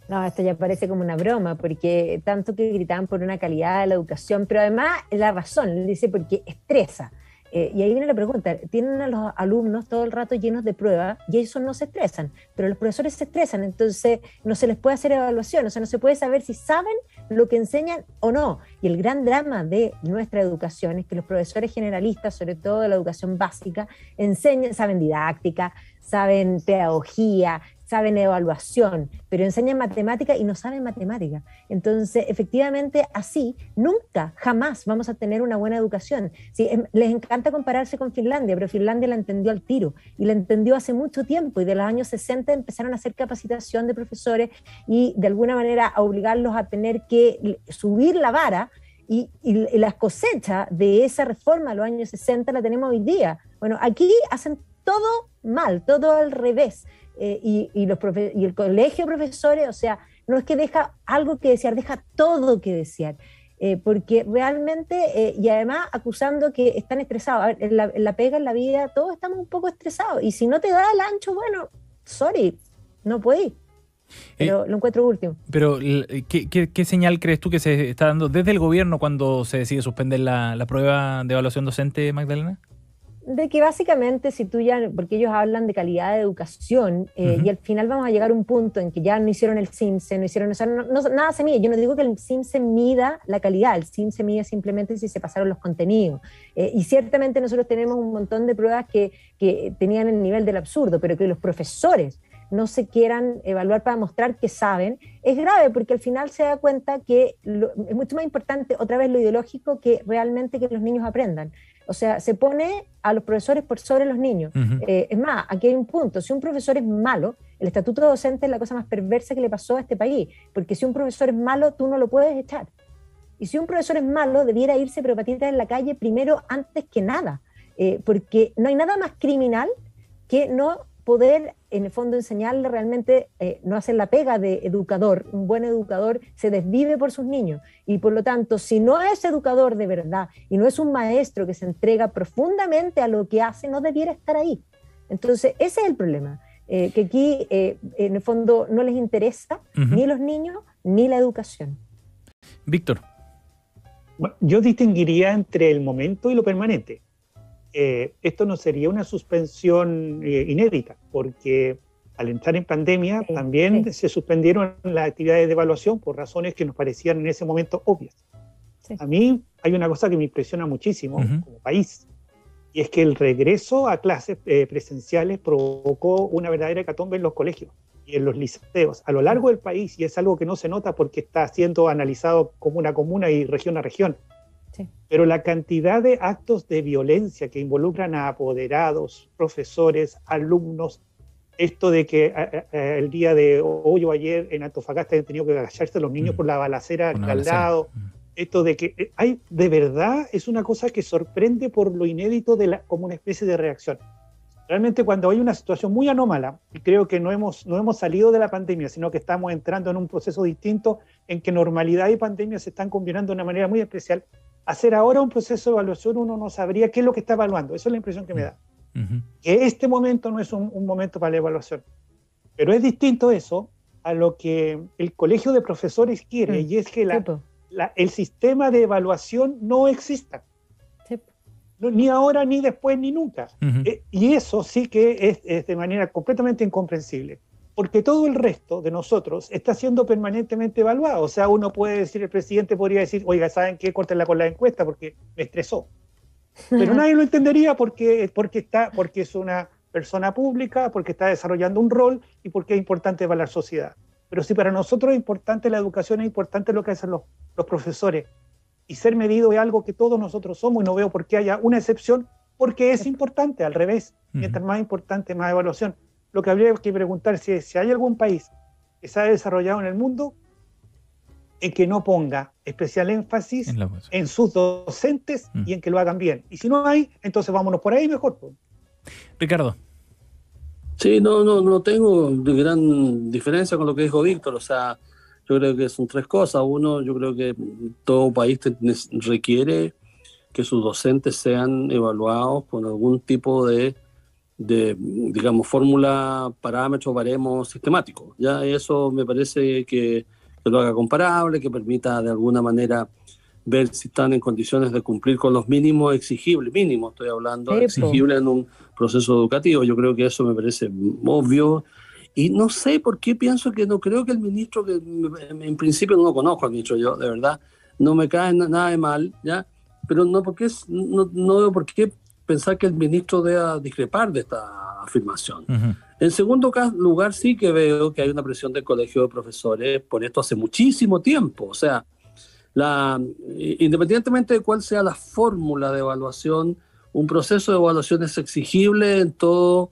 C: No, esto ya parece como una broma, porque tanto que gritaban por una calidad de la educación, pero además la razón, dice, porque estresa. Y ahí viene la pregunta, tienen a los alumnos todo el rato llenos de pruebas y ellos no se estresan, pero los profesores se estresan, entonces no se les puede hacer evaluación, o sea, no se puede saber si saben lo que enseñan o no. Y el gran drama de nuestra educación es que los profesores generalistas, sobre todo de la educación básica, saben didáctica, saben pedagogía, saben evaluación, pero enseñan matemática y no saben matemática. Entonces, efectivamente, así nunca, jamás vamos a tener una buena educación. Sí, les encanta compararse con Finlandia, pero Finlandia la entendió al tiro, y la entendió hace mucho tiempo, y de los años 60 empezaron a hacer capacitación de profesores y de alguna manera a obligarlos a tener que subir la vara, y las cosechas de esa reforma de los años 60 la tenemos hoy día. Bueno, aquí hacen todo mal, todo al revés. Y el colegio de profesores, o sea, no es que deja algo que desear, deja todo que desear, porque realmente, y además acusando que están estresados. A ver, en la pega, en la vida, todos estamos un poco estresados, y si no te da el ancho, bueno, sorry, no puedes, pero lo encuentro último.
B: Pero, ¿qué señal crees tú que se está dando desde el gobierno cuando se decide suspender la prueba de evaluación docente, Magdalena?
C: De que básicamente, si tú ya, porque ellos hablan de calidad de educación, y al final vamos a llegar a un punto en que ya no hicieron el CIMSE, no hicieron, o sea, nada se mide. Yo no digo que el CIMSE mida la calidad, el CIMSE mide simplemente si se pasaron los contenidos. Y ciertamente nosotros tenemos un montón de pruebas que tenían el nivel del absurdo, pero que los profesores no se quieran evaluar para mostrar que saben, es grave, porque al final se da cuenta que es mucho más importante, otra vez, lo ideológico, que realmente que los niños aprendan. O sea, se pone a los profesores por sobre los niños. Es más, aquí hay un punto. Si un profesor es malo, el estatuto docente es la cosa más perversa que le pasó a este país, porque si un profesor es malo, tú no lo puedes echar. Y si un profesor es malo, debiera irse pero patitas en la calle primero antes que nada, porque no hay nada más criminal que no poder, en el fondo, enseñarle realmente, no hacer la pega de educador. Un buen educador se desvive por sus niños, y por lo tanto, si no es educador de verdad, y no es un maestro que se entrega profundamente a lo que hace, no debiera estar ahí. Entonces, ese es el problema, que aquí, en el fondo, no les interesa ni los niños, ni la educación.
B: Víctor.
D: Bueno, yo distinguiría entre el momento y lo permanente. Esto no sería una suspensión inédita, porque al entrar en pandemia también se suspendieron las actividades de evaluación por razones que nos parecían en ese momento obvias. A mí hay una cosa que me impresiona muchísimo como país, y es que el regreso a clases presenciales provocó una verdadera hecatombe en los colegios y en los liceos a lo largo del país, y es algo que no se nota porque está siendo analizado comuna a comuna y región a región. Pero la cantidad de actos de violencia que involucran a apoderados, profesores, alumnos, esto de que el día de hoy o ayer en Antofagasta han tenido que agacharse los niños por la balacera al lado, esto de que hay, de verdad, es una cosa que sorprende por lo inédito como una especie de reacción. Realmente cuando hay una situación muy anómala, y creo que no hemos salido de la pandemia, sino que estamos entrando en un proceso distinto en que normalidad y pandemia se están combinando de una manera muy especial, hacer ahora un proceso de evaluación, uno no sabría qué es lo que está evaluando. Esa es la impresión que me da. Que este momento no es un momento para la evaluación. Pero es distinto eso a lo que el colegio de profesores quiere, y es que el sistema de evaluación no exista. Ni ahora, ni después, ni nunca. Y eso sí que es de manera completamente incomprensible, porque todo el resto de nosotros está siendo permanentemente evaluado. O sea, uno puede decir, el presidente podría decir, oiga, ¿saben qué? Córtenla con la encuesta porque me estresó. Pero nadie lo entendería porque es una persona pública, porque está desarrollando un rol y porque es importante evaluar sociedad. Pero si para nosotros es importante la educación, es importante lo que hacen los profesores, y ser medido es algo que todos nosotros somos, y no veo por qué haya una excepción, porque es importante, al revés. Mientras más importante, más evaluación. Lo que habría que preguntar es si hay algún país que se ha desarrollado en el mundo en que no ponga especial énfasis en sus docentes y en que lo hagan bien. Y si no hay, entonces vámonos por ahí mejor.
B: Ricardo.
E: Sí, no tengo gran diferencia con lo que dijo Víctor. O sea, yo creo que son tres cosas. Uno, yo creo que todo país requiere que sus docentes sean evaluados con algún tipo de digamos, fórmula, parámetro, baremo sistemático. Ya eso me parece que lo haga comparable, que permita de alguna manera ver si están en condiciones de cumplir con los mínimos exigibles, mínimos estoy hablando, exigibles en un proceso educativo. Yo creo que eso me parece obvio. Y no sé por qué pienso que no creo que el ministro, que en principio no lo conozco al ministro, yo de verdad, no me cae nada de mal, ¿ya? Pero no veo por qué pensar que el ministro deba discrepar de esta afirmación. En segundo lugar, sí que veo que hay una presión del colegio de profesores por esto hace muchísimo tiempo. O sea, independientemente de cuál sea la fórmula de evaluación, un proceso de evaluación es exigible en todo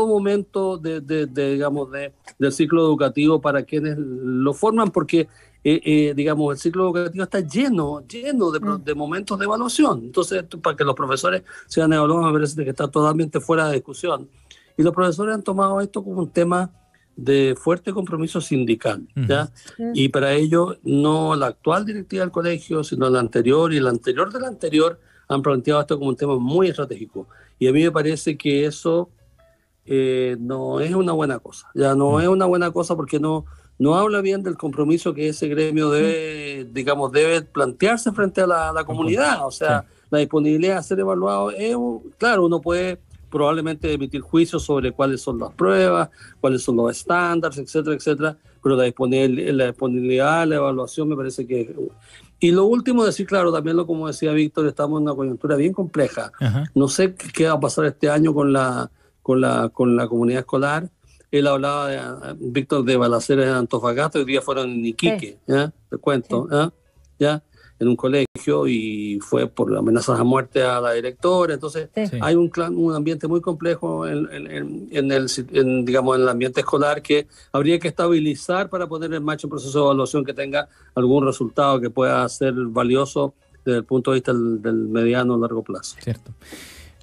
E: momento del ciclo educativo para quienes lo forman, porque digamos, el ciclo educativo está lleno de momentos de evaluación. Entonces, para que los profesores sean evaluados me parece que está totalmente fuera de discusión. Y los profesores han tomado esto como un tema de fuerte compromiso sindical, ¿ya? Y para ello, no la actual directiva del colegio, sino la anterior y la anterior de la anterior han planteado esto como un tema muy estratégico. Y a mí me parece que eso no es una buena cosa. Ya no es una buena cosa porque no habla bien del compromiso que ese gremio debe plantearse frente a la comunidad. O sea, la disponibilidad de ser evaluado claro, uno puede probablemente emitir juicios sobre cuáles son las pruebas, cuáles son los estándares, etcétera, etcétera, pero la disponibilidad, la evaluación me parece que... Y lo último, decir, claro, también como decía Víctor, estamos en una coyuntura bien compleja. No sé qué va a pasar este año con la comunidad escolar. Él hablaba, Víctor, de balaceras en Antofagasta, hoy día fueron en Iquique, ¿ya? Te cuento, ¿ya? En un colegio. y fue por amenazas a muerte a la directora. Entonces hay un ambiente muy complejo digamos, en el ambiente escolar que habría que estabilizar para poner en marcha un proceso de evaluación que tenga algún resultado que pueda ser valioso desde el punto de vista del mediano o largo plazo.
B: Cierto.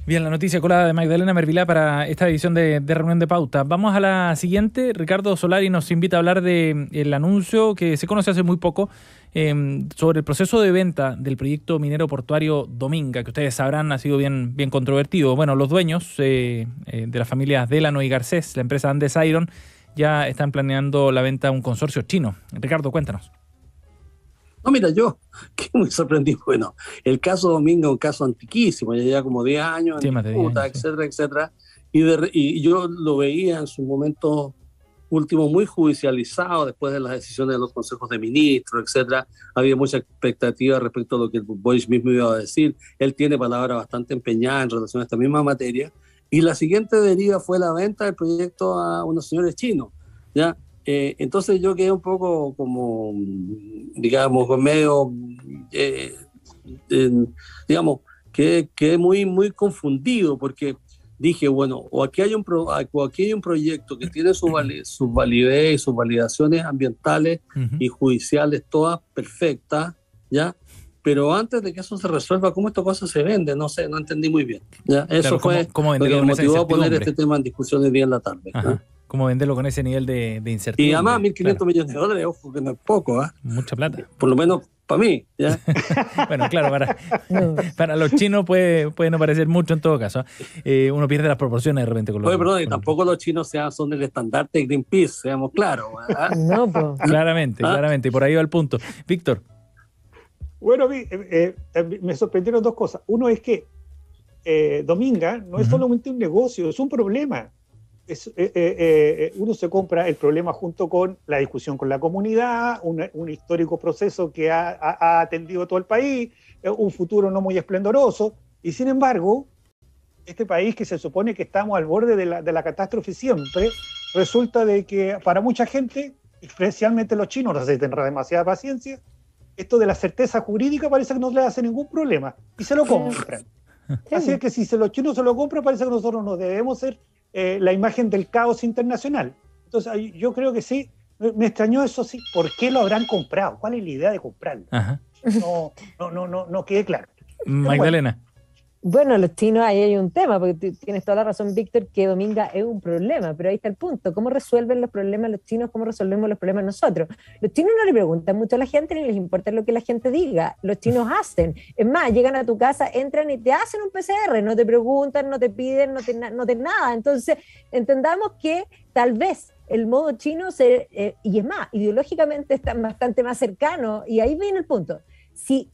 B: Bien, la noticia colada de Magdalena Mervilá para esta edición de Reunión de Pauta. Vamos a la siguiente. Ricardo Solari nos invita a hablar del anuncio que se conoce hace muy poco sobre el proceso de venta del proyecto minero portuario Dominga, que ustedes sabrán ha sido bien controvertido. Bueno, los dueños de las familias Delano y Garcés, la empresa Andes Iron, ya están planeando la venta a un consorcio chino. Ricardo, cuéntanos.
E: No, mira, yo quedé muy sorprendido. Bueno, el caso Dominga es un caso antiquísimo, ya lleva como 10 años en disputa, etcétera. Y yo lo veía en su momento último muy judicializado después de las decisiones de los consejos de ministros, etcétera. Había mucha expectativa respecto a lo que el Boric mismo iba a decir. Él tiene palabra bastante empeñada en relación a esta misma materia. Y la siguiente deriva fue la venta del proyecto a unos señores chinos, ¿ya? Entonces yo quedé un poco como, digamos, medio, digamos, quedé muy confundido porque dije, bueno, o aquí hay un proyecto que tiene su validez y sus validaciones ambientales y judiciales todas perfectas, ¿ya? Pero antes de que eso se resuelva, ¿cómo esta cosa se vende? No sé, no entendí muy bien, ¿ya? Eso
B: claro,
E: fue lo que me motivó a poner este tema en discusión el día en la tarde, ¿no?
B: ¿Cómo venderlo con ese nivel de incertidumbre?
E: Y además $1.500 millones, ojo, que no es poco, ¿eh?
B: Mucha plata.
E: Por lo menos para mí, ¿ya?
B: Bueno, claro, para los chinos puede no parecer mucho en todo caso. Uno pierde las proporciones de repente con los...
E: Oye, perdón, y tampoco los chinos son el estandarte de Greenpeace, seamos claros, ¿verdad?
C: No, pues.
B: Claramente, y por ahí va el punto. Víctor.
D: Bueno, me sorprendieron dos cosas. Uno es que Dominga no es solamente un negocio, es un problema. Uno se compra el problema junto con la discusión con la comunidad, un histórico proceso que ha atendido todo el país, un futuro no muy esplendoroso, y sin embargo, este país que se supone que estamos al borde de la catástrofe siempre, resulta de que para mucha gente, especialmente los chinos, no se tendrá demasiada paciencia, esto de la certeza jurídica parece que no le hace ningún problema, y se lo compran. Así es que si los chinos se lo compran, parece que nosotros no debemos ser la imagen del caos internacional. Entonces yo creo que sí, me extrañó eso, sí. ¿Por qué lo habrán comprado? ¿Cuál es la idea de comprarlo? No quede claro.
B: Magdalena.
C: Bueno, los chinos, ahí hay un tema, porque tienes toda la razón, Víctor, que Dominga es un problema, pero ahí está el punto. ¿Cómo resuelven los problemas los chinos? ¿Cómo resolvemos los problemas nosotros? Los chinos no le preguntan mucho a la gente, ni les importa lo que la gente diga. Los chinos hacen. Es más, llegan a tu casa, entran y te hacen un PCR, no te preguntan, no te piden, no te nada. Entonces, entendamos que tal vez el modo chino, y es más, ideológicamente están bastante más cercanos, y ahí viene el punto. Si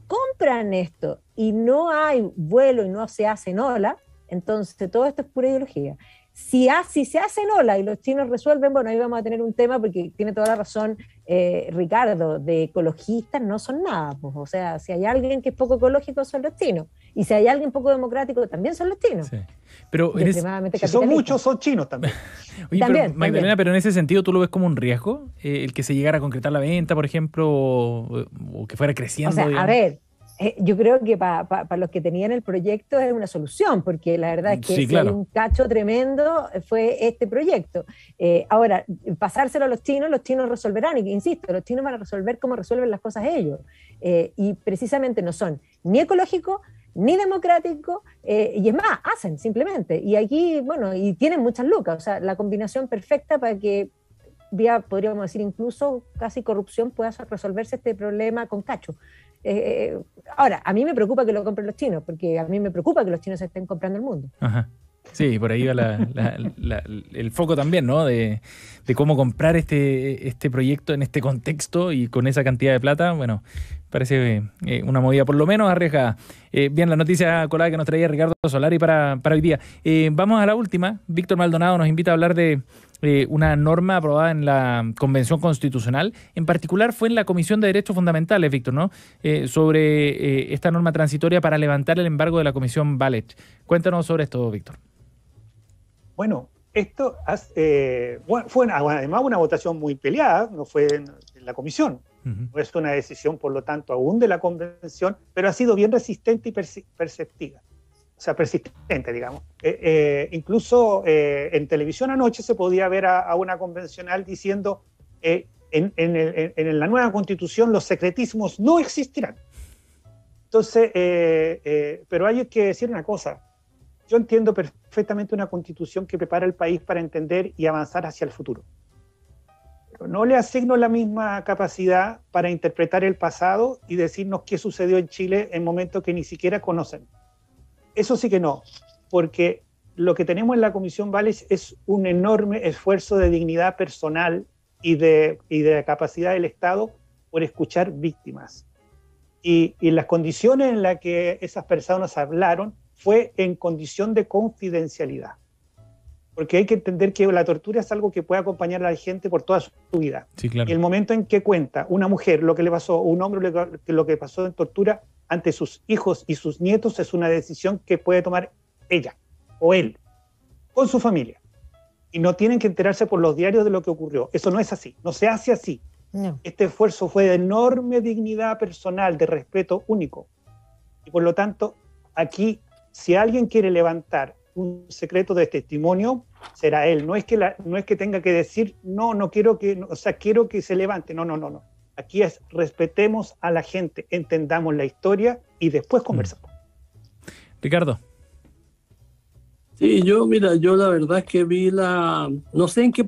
C: compran esto y no hay vuelo y no se hacen ola, entonces todo esto es pura ideología. Si se hacen ola y los chinos resuelven, bueno, ahí vamos a tener un tema, porque tiene toda la razón Ricardo, de ecologistas no son nada, pues. O sea, si hay alguien que es poco ecológico son los chinos, y si hay alguien poco democrático también son los chinos.
B: Sí. Pero
D: si son muchos, son chinos también.
B: Oye, también, Magdalena, pero en ese sentido, ¿tú lo ves como un riesgo? El que se llegara a concretar la venta, por ejemplo, o que fuera creciendo.
C: O sea,
B: digamos.
C: A ver, yo creo que para los que tenían el proyecto es una solución, porque la verdad es que
B: sí, claro.
C: Hay un cacho tremendo fue este proyecto. Ahora, pasárselo a los chinos resolverán, y insisto, los chinos van a resolver como resuelven las cosas ellos. Y precisamente no son ni ecológicos, ni democráticos, y es más, hacen simplemente. Y aquí, bueno, y tienen muchas lucas, o sea, la combinación perfecta para que podríamos decir incluso casi corrupción pueda resolverse este problema con cacho. Ahora, a mí me preocupa que lo compren los chinos, porque a mí me preocupa que los chinos se estén comprando el mundo.
B: Ajá. Sí, por ahí va el foco también, ¿no? De cómo comprar este proyecto en este contexto y con esa cantidad de plata. Bueno, parece una movida por lo menos arriesgada. Bien, la noticia colada que nos traía Ricardo Solari para hoy día. Vamos a la última. Víctor Maldonado nos invita a hablar de una norma aprobada en la Convención Constitucional. En particular fue en la Comisión de Derechos Fundamentales, Víctor, ¿no? Sobre esta norma transitoria para levantar el embargo de la Comisión Balet. Cuéntanos sobre esto, Víctor.
D: Bueno, esto fue además una votación muy peleada, no fue en la comisión, No es una decisión, por lo tanto, aún de la convención, pero ha sido bien resistente y perceptiva. O sea, persistente, digamos. Incluso en televisión anoche se podía ver a una convencional diciendo en la nueva constitución los secretismos no existirán. Entonces, pero hay que decir una cosa. Yo entiendo perfectamente una constitución que prepara el país para entender y avanzar hacia el futuro. Pero no le asigno la misma capacidad para interpretar el pasado y decirnos qué sucedió en Chile en momentos que ni siquiera conocen. Eso sí que no, porque lo que tenemos en la Comisión Valles es un enorme esfuerzo de dignidad personal y de capacidad del Estado por escuchar víctimas. Y las condiciones en las que esas personas hablaron fue en condición de confidencialidad. Porque hay que entender que la tortura es algo que puede acompañar a la gente por toda su vida.
B: Sí, claro.
D: Y el momento en que cuenta una mujer lo que le pasó, un hombre lo que pasó en tortura ante sus hijos y sus nietos, es una decisión que puede tomar ella o él con su familia. Y no tienen que enterarse por los diarios de lo que ocurrió. Eso no es así, no se hace así. No. Este esfuerzo fue de enorme dignidad personal, de respeto único. Y por lo tanto, aquí, si alguien quiere levantar un secreto de testimonio, será él. No es que tenga que decir, no quiero que, o sea, quiero que se levante. No. Aquí es, respetemos a la gente, entendamos la historia y después conversamos.
B: Ricardo.
E: Sí, yo la verdad es que vi no sé en qué,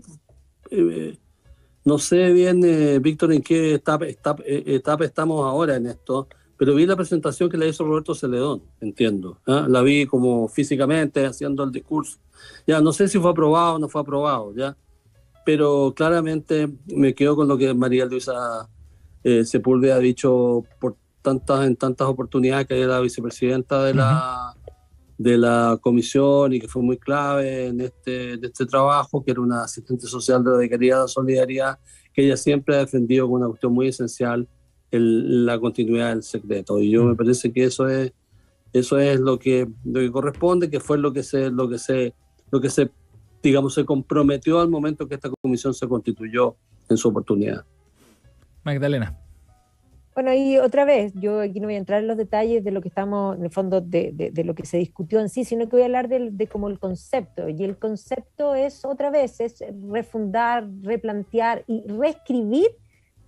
E: no sé bien, Víctor, en qué etapa estamos ahora en esto, pero vi la presentación que le hizo Roberto Celedón, entiendo. La vi como físicamente haciendo el discurso. Ya, no sé si fue aprobado o no fue aprobado, ya, pero claramente me quedo con lo que María Luisa Sepúlveda ha dicho en tantas oportunidades, que era la vicepresidenta de la comisión y que fue muy clave en este trabajo, que era una asistente social de la Secretaría de Solidaridad, que ella siempre ha defendido como una cuestión muy esencial la continuidad del secreto. Y yo me parece que eso es lo que corresponde, que fue lo que se digamos, se comprometió al momento que esta comisión se constituyó en su oportunidad.
B: Magdalena.
C: Bueno, y otra vez, yo aquí no voy a entrar en los detalles de lo que estamos, en el fondo, de lo que se discutió en sí, sino que voy a hablar de como el concepto. Y el concepto es, otra vez, es refundar, replantear y reescribir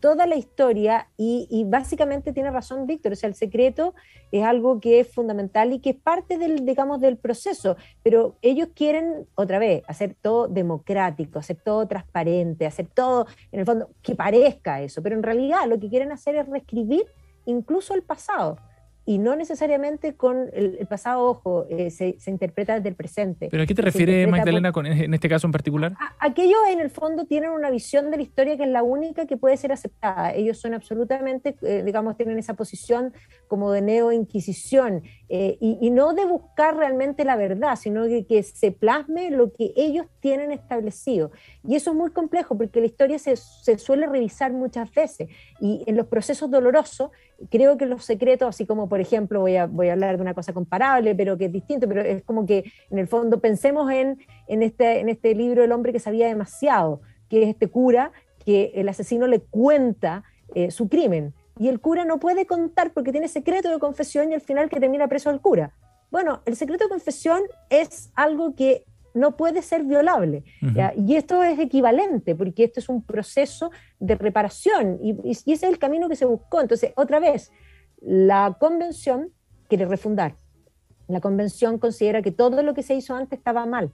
C: toda la historia, y básicamente tiene razón Víctor, o sea, el secreto es algo que es fundamental y que es parte del proceso, pero ellos quieren, otra vez, hacer todo democrático, hacer todo transparente, hacer todo, en el fondo, que parezca eso, pero en realidad lo que quieren hacer es reescribir incluso el pasado, y no necesariamente con el pasado, ojo, se interpreta desde el presente.
B: ¿Pero a qué te refieres, Magdalena, en este caso en particular?
C: Aquellos en el fondo tienen una visión de la historia que es la única que puede ser aceptada. Ellos son absolutamente, digamos, tienen esa posición como de neo-inquisición, y no de buscar realmente la verdad, sino que se plasme lo que ellos tienen establecido. Y eso es muy complejo, porque la historia se suele revisar muchas veces, y en los procesos dolorosos, creo que los secretos, así como por ejemplo, voy a hablar de una cosa comparable, pero que es distinto, pero es como que en el fondo pensemos en este libro El hombre que sabía demasiado, que es este cura que el asesino le cuenta su crimen, y el cura no puede contar porque tiene secreto de confesión, y al final que termina preso al cura. Bueno, el secreto de confesión es algo que no puede ser violable, ¿ya? Y esto es equivalente, porque esto es un proceso de reparación, y ese es el camino que se buscó. Entonces, otra vez, la convención quiere refundar. La convención considera que todo lo que se hizo antes estaba mal,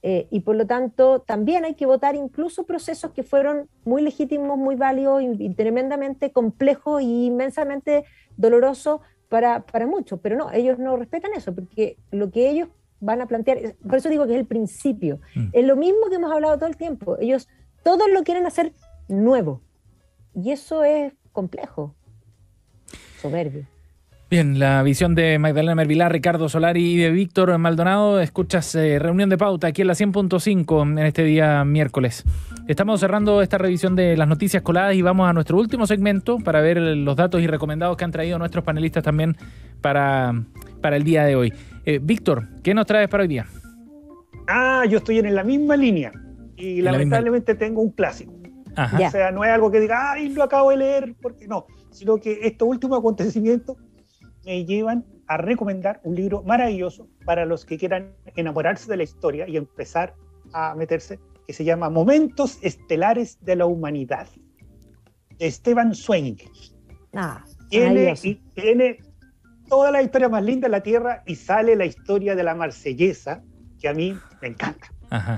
C: y por lo tanto también hay que votar incluso procesos que fueron muy legítimos, muy válidos y tremendamente complejos y inmensamente dolorosos para muchos, pero no, ellos no respetan eso, porque lo que ellos van a plantear, por eso digo que es el principio, es lo mismo que hemos hablado todo el tiempo, ellos todos lo quieren hacer nuevo, y eso es complejo, soberbio.
B: Bien, la visión de Magdalena Mervilá, Ricardo Solari y de Víctor Maldonado. Escuchas Reunión de Pauta aquí en la 100.5 en este día miércoles. Estamos cerrando esta revisión de las noticias coladas y vamos a nuestro último segmento para ver los datos y recomendados que han traído nuestros panelistas también para el día de hoy. Víctor, ¿qué nos traes para hoy día?
D: Yo estoy en la misma línea y lamentablemente tengo un clásico. O sea, no es algo que diga, ¡ay, lo acabo de leer! Porque no, sino que estos últimos acontecimientos me llevan a recomendar un libro maravilloso para los que quieran enamorarse de la historia y empezar a meterse, que se llama Momentos Estelares de la Humanidad, de Stefan Zweig. Tiene toda la historia más linda de la Tierra y sale la historia de la Marsellesa, que a mí me encanta.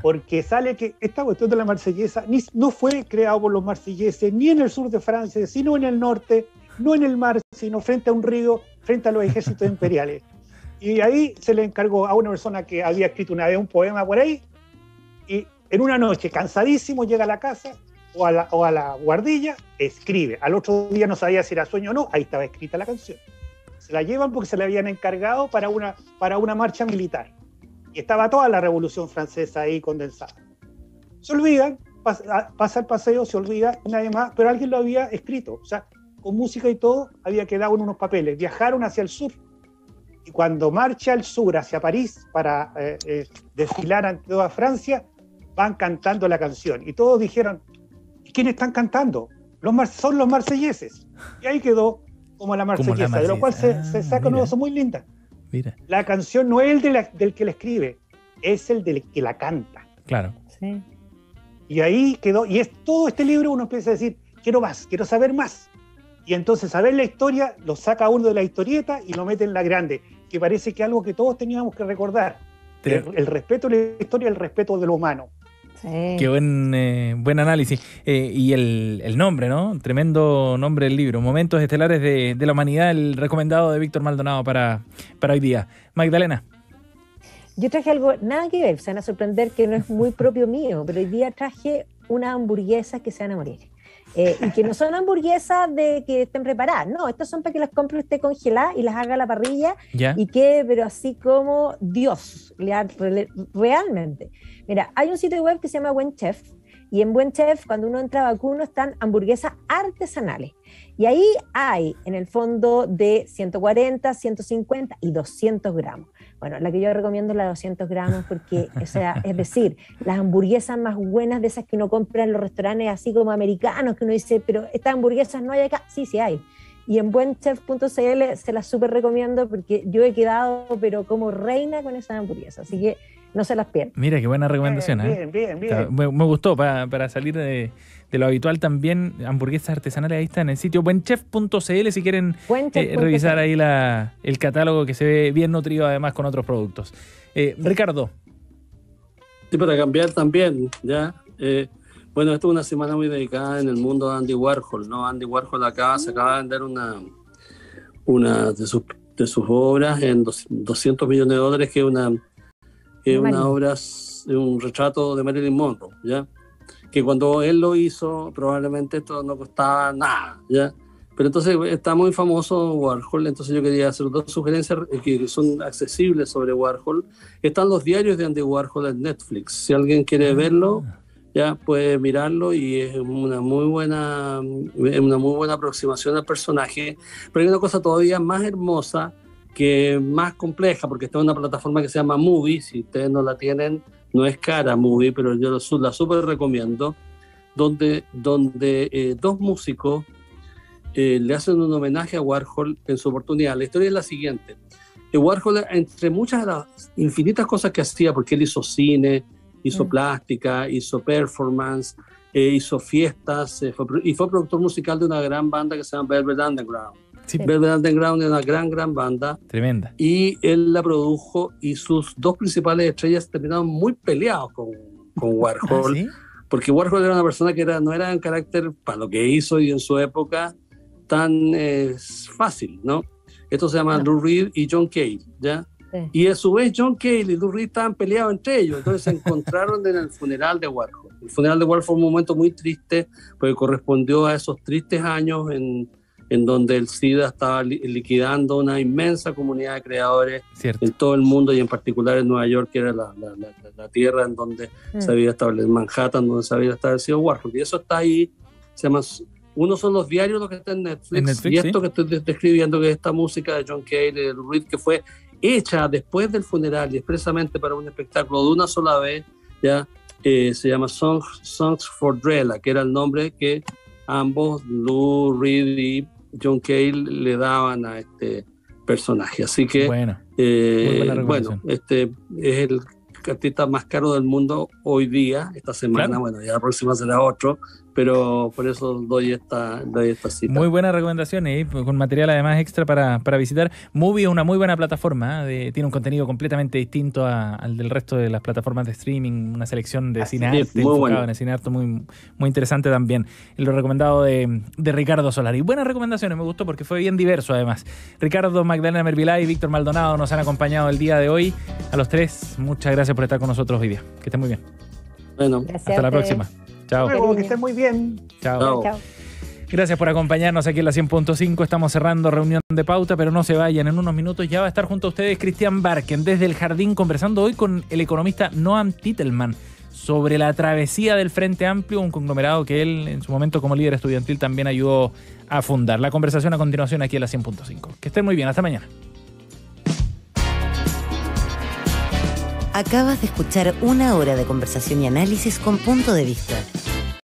D: Porque sale que esta cuestión de la Marsellesa no fue creado por los marselleses ni en el sur de Francia, sino en el norte, no en el mar, sino frente a un río, frente a los ejércitos imperiales. Y ahí se le encargó a una persona que había escrito una vez un poema por ahí, y en una noche, cansadísimo, llega a la casa o a la guardilla, escribe. Al otro día no sabía si era sueño o no, ahí estaba escrita la canción. Se la llevan porque se la habían encargado para una marcha militar. Y estaba toda la Revolución Francesa ahí condensada. Se olvidan, pasa el paseo, se olvida, nadie más, pero alguien lo había escrito. O sea, con música y todo, había quedado en unos papeles. Viajaron hacia el sur. Y cuando marcha al sur, hacia París, para desfilar ante toda Francia, van cantando la canción. Y todos dijeron, ¿quiénes están cantando? Son los marselleses. Y ahí quedó como la marsellesa, de lo cual se saca una cosa muy linda. Mira. La canción no es el del que la escribe, es el del que la canta.
B: Claro.
C: Sí.
D: Y ahí quedó, y es todo este libro, uno empieza a decir, quiero más, quiero saber más. Y entonces saber la historia, lo saca uno de la historieta y lo mete en la grande, que parece que algo que todos teníamos que recordar. El respeto de la historia, el respeto de lo humano.
B: Sí. Qué buen análisis. Y el nombre, ¿no? Tremendo nombre del libro. Momentos Estelares de la Humanidad, el recomendado de Víctor Maldonado para hoy día. Magdalena.
C: Yo traje algo, nada que ver, se van a sorprender que no es muy propio mío, pero hoy día traje unas hamburguesas que se van a morir. Y que no son hamburguesas de que estén preparadas, no, estas son para que las compre usted congeladas y las haga a la parrilla y quede, pero así como Dios, realmente. Mira, hay un sitio web que se llama Buen Chef, y en Buen Chef, cuando uno entra a Vacuno, están hamburguesas artesanales. Y ahí hay, en el fondo, de 140, 150 y 200 gramos. Bueno, la que yo recomiendo es la de 200 gramos porque, o sea, es decir, las hamburguesas más buenas de esas que uno compra en los restaurantes así como americanos, que uno dice, pero estas hamburguesas no hay acá. Sí, sí hay. Y en buenchef.cl se las súper recomiendo porque yo he quedado, pero como reina con esas hamburguesas. Así que no se las pierdan.
B: Mira, qué buena recomendación.
D: Bien.
B: Me gustó para salir de lo habitual también. Hamburguesas artesanales, ahí está en el sitio buenchef.cl si quieren revisar ahí el catálogo que se ve bien nutrido además con otros productos. Ricardo.
E: Sí, para cambiar también, ya. Bueno, esto es una semana muy dedicada en el mundo de Andy Warhol, ¿no? Andy Warhol se acaba de vender una de sus obras en $200 millones, que es una obra, un retrato de Marilyn Monroe, ¿ya? Que cuando él lo hizo, probablemente esto no costaba nada, ¿ya? Pero entonces está muy famoso Warhol, entonces yo quería hacer dos sugerencias que son accesibles sobre Warhol. Están los diarios de Andy Warhol en Netflix, si alguien quiere verlo, ya puede mirarlo y es una muy buena aproximación al personaje. Pero hay una cosa todavía más hermosa, que más compleja, porque está en una plataforma que se llama Movie. Si ustedes no la tienen, no es cara Movie, pero yo la súper recomiendo, donde dos músicos le hacen un homenaje a Warhol en su oportunidad. La historia es la siguiente. Warhol, entre muchas de las infinitas cosas que hacía, porque él hizo cine, hizo plástica, hizo performance, hizo fiestas, y fue productor musical de una gran banda que se llama Velvet Underground. Sí. Velvet Underground es una gran banda.
B: Tremenda.
E: Y él la produjo y sus dos principales estrellas terminaron muy peleados con Warhol. ¿Sí? Porque Warhol era una persona que no era en carácter, para lo que hizo y en su época, tan fácil, ¿no? Esto se llama Lou Reed y John Cale, ¿ya? Sí. Y a su vez John Cale y Lou Reed estaban peleados entre ellos, entonces se encontraron en el funeral de Warhol. El funeral de Warhol fue un momento muy triste, porque correspondió a esos tristes años en donde el SIDA estaba liquidando una inmensa comunidad de creadores. Cierto. En todo el mundo y en particular en Nueva York, que era la tierra en donde se había establecido, Manhattan, donde se había establecido Warhol. Y eso está ahí, se llama... Uno son los diarios, los que están en Netflix, y esto que estoy describiendo, que es esta música de John Cale y de Lou Reed, que fue hecha después del funeral y expresamente para un espectáculo de una sola vez, ya se llama Songs for Drella, que era el nombre que ambos, Lou Reed y John Cale, le daban a este personaje. Así que,
B: bueno,
E: este es el artista más caro del mundo hoy día, esta semana. Claro. Bueno, ya la próxima será otro, pero por eso doy esta cita.
B: Muy buenas recomendaciones, con material además extra para visitar. Movie es una muy buena plataforma, tiene un contenido completamente distinto al del resto de las plataformas de streaming, una selección de cinearte, enfocado en el cinearte muy interesante también. Lo recomendado de Ricardo Solari. Buenas recomendaciones, me gustó porque fue bien diverso además. Ricardo, Magdalena Mervilay y Víctor Maldonado nos han acompañado el día de hoy. A los tres, muchas gracias por estar con nosotros hoy día. Que estén muy bien.
E: Bueno,
C: gracias,
B: hasta la próxima. Chao.
D: Luego, que estén muy bien.
B: Chao. Gracias por acompañarnos aquí en la 100.5. Estamos cerrando reunión de pauta, pero no se vayan. En unos minutos ya va a estar junto a ustedes Cristian Barken desde el Jardín, conversando hoy con el economista Noam Titelman sobre la travesía del Frente Amplio, un conglomerado que él en su momento como líder estudiantil también ayudó a fundar. La conversación a continuación aquí en la 100.5. Que estén muy bien. Hasta mañana.
A: Acabas de escuchar una hora de conversación y análisis con punto de vista.